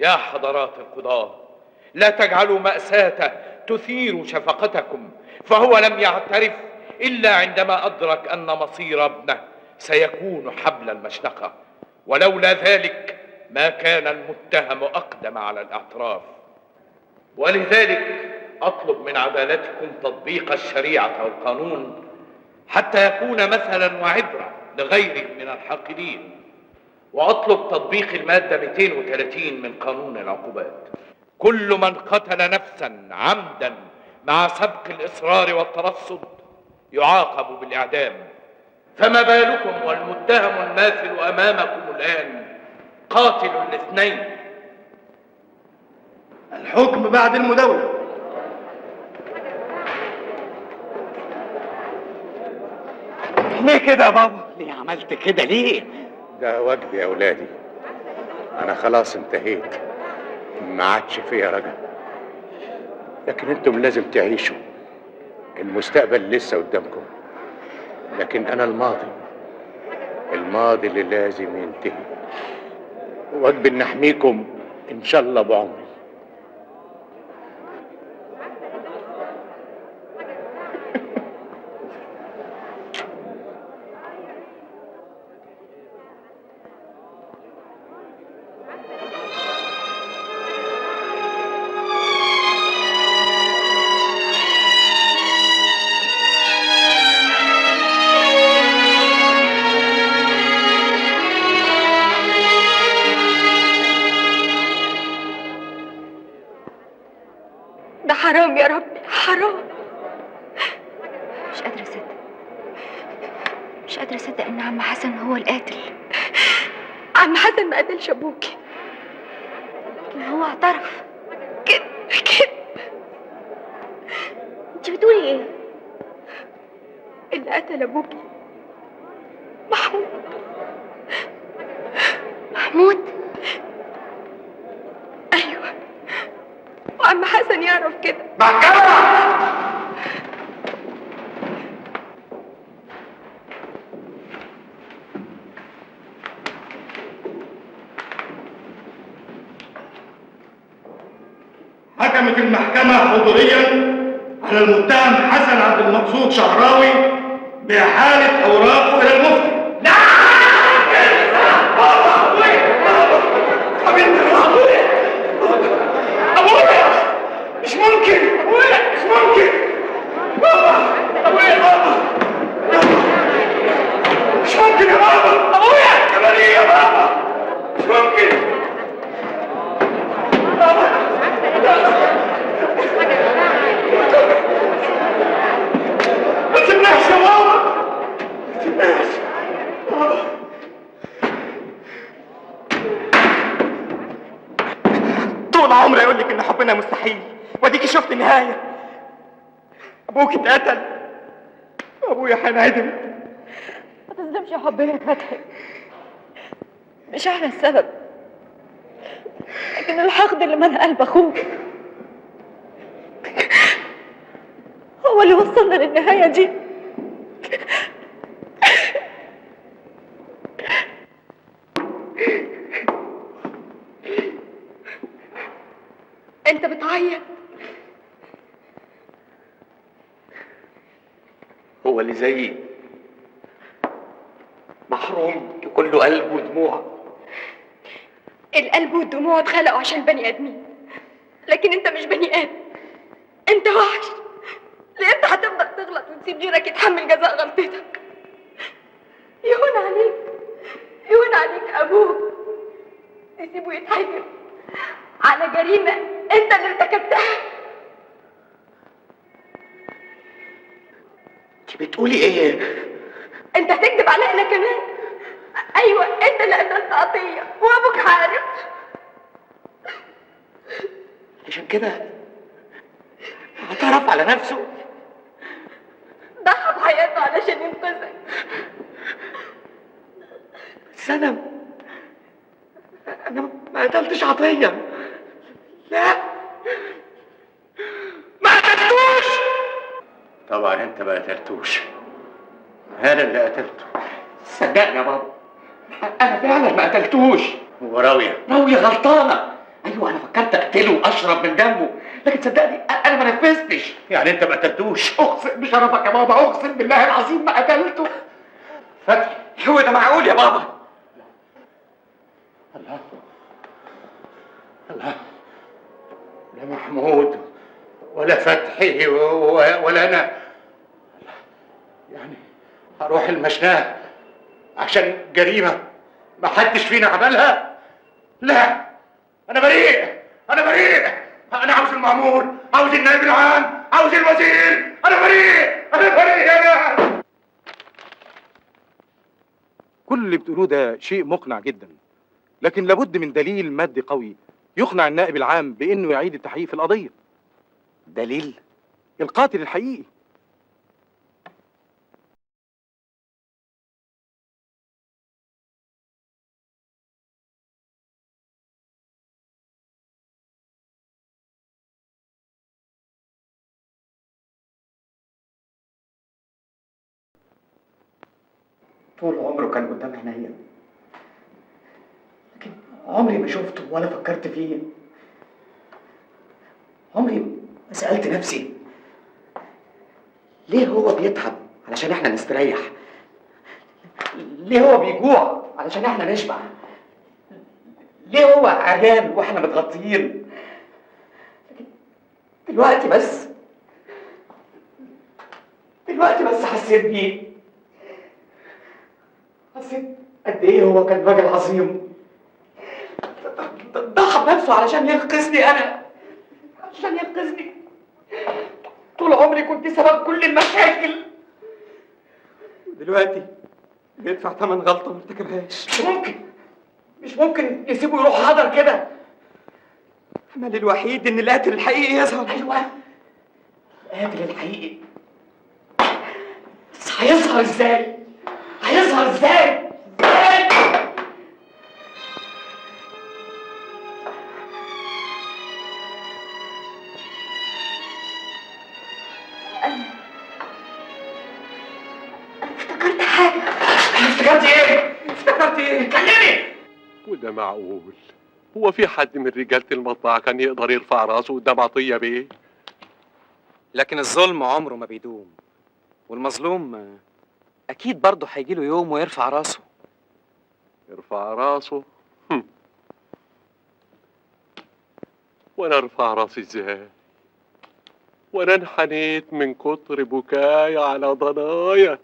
يا حضرات القضاة، لا تجعلوا مأساته تثير شفقتكم، فهو لم يعترف إلا عندما أدرك أن مصير ابنه سيكون حبل المشنقة، ولولا ذلك ما كان المتهم أقدم على الاعتراف. ولذلك أطلب من عدالتكم تطبيق الشريعة والقانون حتى يكون مثلا وعبرة لغيره من الحاقدين، وأطلب تطبيق المادة 230 من قانون العقوبات. كل من قتل نفسا عمدا مع سبق الإصرار والترصد يعاقب بالإعدام، فما بالكم والمتهم الماثل أمامكم الآن قاتل الاثنين؟
الحكم بعد المداولة.
ليه كده يا بابا؟ ليه عملت كده ليه؟ ده واجبي يا اولادي، انا خلاص انتهيت، ما عادش فيا رجا، لكن انتم لازم تعيشوا، المستقبل لسه قدامكم، لكن انا الماضي اللي لازم ينتهي، واجبي ان احميكم ان شاء الله بعمري.
ده حرام يا ربي، حرام. مش قادرة أصدق إن عم حسن هو القاتل. عم حسن ما قتلش أبوكي، لكن هو اعترف. كده أنت بتقولي إيه؟ اللي قتل أبوكي محمود. أيوه، وعم حسن يعرف كده.
حكمت المحكمة حضوريا على المتهم حسن عبد المقصود شعراوي بإحالة أوراقه إلى المفتي. أبويا مش ممكن، أبويا مش ممكن، بابا أبويا، بابا مش ممكن يا بابا، أبويا كمان إيه يا بابا؟ مش ممكن بابا.
ربنا مستحيل، واديكي شفت النهايه. ابوك اتقتل، ابويا هينعدم.
ما تظلمش يا حبيبي يا فتحي، مش احنا السبب، لكن الحقد اللي ملأ قلب اخوك هو اللي وصلنا للنهايه دي. انت بتعيط؟
هو اللي زيي محروم كله قلب ودموع.
القلب والدموع اتخلقوا عشان بني ادمين، لكن انت مش بني ادم، انت وحش. لامتى هتفضل تغلط وتسيب غيرك يتحمل جزاء غلطتك؟ يهون عليك، يهون عليك ابوك تسيبه يتحاكم على جريمه انت اللي ارتكبتها.
انت بتقولي ايه؟
انت هتكذب علينا كمان؟ ايوه انت اللي قتلت عطيه وابوك عارف.
عشان كده اعترف على نفسه،
ضحى بحياته علشان ينقذك.
بس انا ما قتلتش عطيه. لا، ما قتلتوش.
طبعا انت ما قتلتوش، انا اللي قتلته.
صدقني يا بابا، انا فعلا ما قتلتوش.
وراوية
راوية غلطانة. ايوه انا فكرت اقتله واشرب من دمه، لكن صدقني انا ما نفذتش.
يعني انت ما قتلتوش؟
اقسم بشرفك يا بابا، اقسم بالله العظيم ما قتلته.
فتحي،
هو ده معقول يا بابا؟
الله الله، لا محمود ولا فتحي ولا انا، يعني هروح المشناه عشان جريمه ما حدش فينا عملها؟ لا، انا بريء، انا بريء. انا عاوز المأمور، عاوز النائب العام، عاوز الوزير. انا بريء، انا بريء. انا
كل اللي بتقولوه ده شيء مقنع جدا، لكن لابد من دليل مادي قوي يقنع النائب العام بانه يعيد التحقيق في القضيه.
دليل؟
القاتل الحقيقي.
طول عمره كان قدام عينيا، لكن عمري ما شفته ولا فكرت فيه. عمري ما سألت نفسي ليه هو بيتعب علشان احنا نستريح، ليه هو بيجوع علشان احنا نشبع، ليه هو عريان واحنا متغطيين. لكن دلوقتي بس حسيت بيه، حسيت قد ايه هو كان راجل عظيم، ضحى بنفسه علشان ينقذني انا، عشان ينقذني. طول عمري كنت سبب كل المشاكل، دلوقتي بيدفع ثمن غلطه ما ارتكبهاش. مش ممكن يسيبه يروح هدر كده. الامل الوحيد ان القاتل الحقيقي يظهر. ايوه، القاتل الحقيقي. بس هيظهر ازاي؟ هيظهر ازاي؟
أنا افتكرت حاجة.
افتكرتي ايه؟ افتكرتي ايه؟ كلمي.
وده معقول؟ هو في حد من رجالة المطبعة كان يقدر يرفع راسه قدام عطية بيه؟
لكن الظلم عمره ما بيدوم، والمظلوم اكيد برضه هيجيله يوم ويرفع راسه.
يرفع راسه؟ وانا ارفع راسي ازاي؟ وانا انحنيت من كتر بكاي على ضنايا.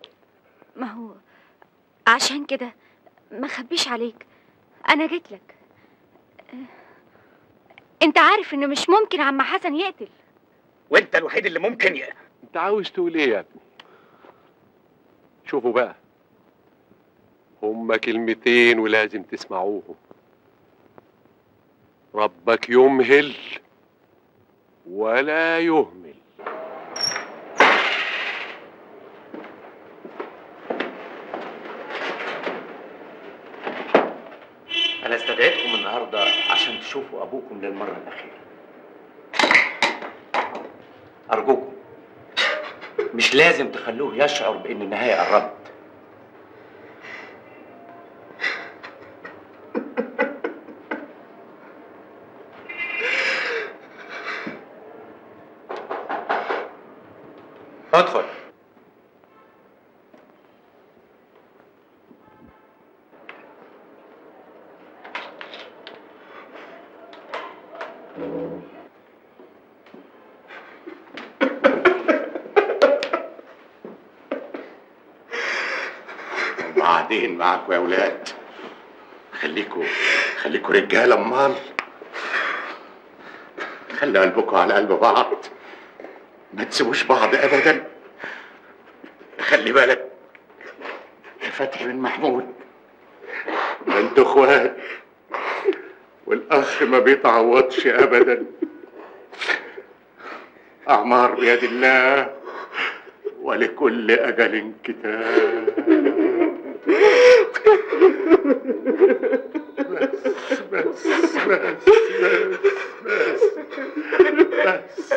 ما هو عشان كده ما خبيش عليك، انا جيت لك. انت عارف انه مش ممكن عم حسن يقتل.
وانت الوحيد اللي ممكن
انت عاوز تقول ايه يا ابني؟ شوفوا بقى، هما كلمتين ولازم تسمعوهم. ربك يمهل ولا يهمل.
أنا استدعيتكم النهاردة عشان تشوفوا أبوكم للمرة الأخيرة. أرجوكم مش لازم تخلوه يشعر بإن النهاية قربت. ادخل. وبعدين معاكوا يا ولاد، خليكوا رجاله امال. خلي قلبكوا على قلب بعض، ما تسيبوش بعض ابدا. خلي بالك يا فتحي بن محمود، ده انتوا اخوات، والاخ ما بيتعوضش ابدا. اعمار بيد الله، ولكل اجل كتاب. بس بس بس بس بس بس.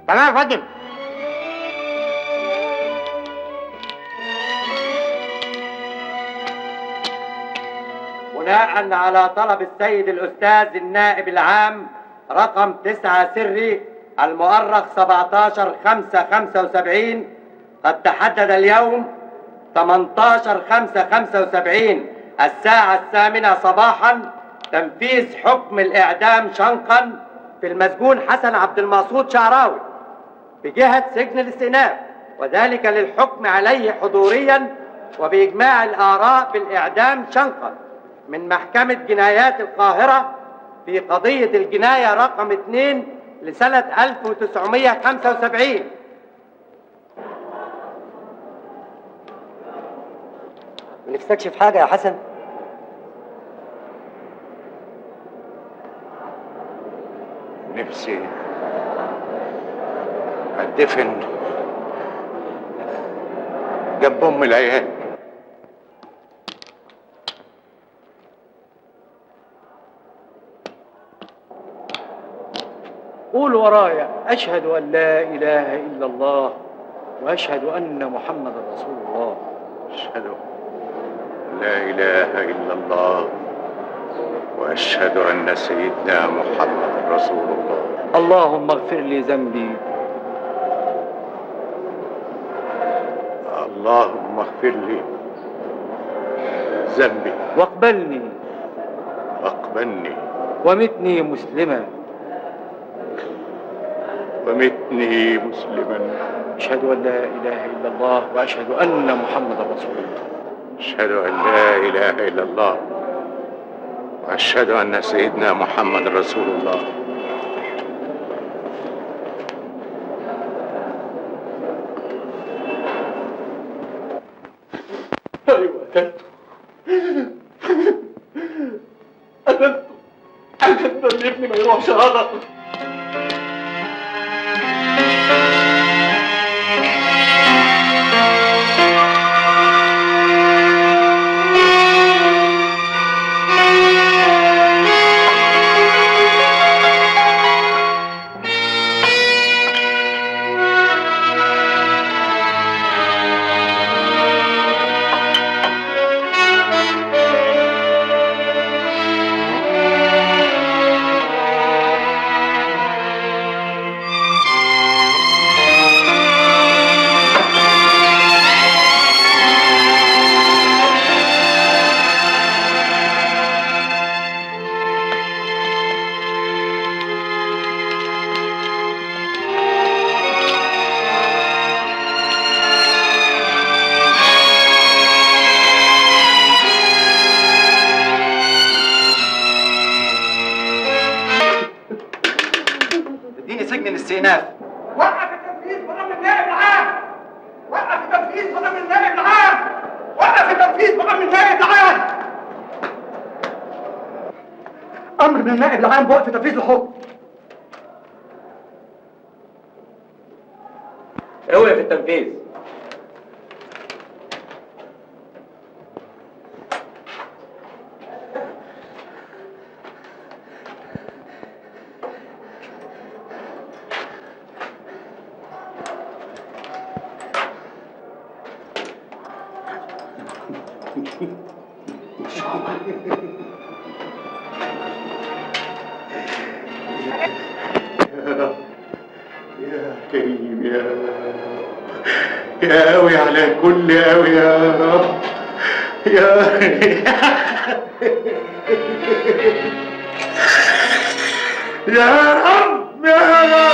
تمام يا فندم.
بناء على طلب السيد الأستاذ النائب العام رقم 9 سري المؤرخ 17/5/75، قد تحدد اليوم 18/5/75 الساعة 8 صباحا تنفيذ حكم الإعدام شنقا في المسجون حسن عبد المقصود شعراوي بجهة سجن الاستئناف، وذلك للحكم عليه حضوريا وبإجماع الآراء بالإعدام شنقا من محكمة جنايات القاهرة في قضية الجناية رقم 2 لسنة 1975. بنستكشف حاجة يا حسن؟
نفسي اتدفن جنب ام العيال.
قول ورايا: أشهد أن لا إله إلا الله وأشهد أن محمد رسول الله.
أشهد أن لا إله إلا الله وأشهد أن سيدنا محمد رسول الله.
اللهم اغفر لي ذنبي.
اللهم اغفر لي ذنبي
واقبلني ومتني مسلما أشهد أن لا إله إلا الله وأشهد أن محمد رسول الله.
أشهد أن لا إله إلا الله وأشهد أن سيدنا محمد رسول الله.
أيوة قتلته شرف.
اديني سجن الاستئناف.
وقف التنفيذ بأمر النائب العام. وقف التنفيذ بأمر النائب العام. وقف التنفيذ بأمر النائب العام. أمر من النائب العام بوقف تنفيذ الحكم.
اوقف التنفيذ.
يا كريم يا قوي على كل قوي يا رب يا يا رب يا رب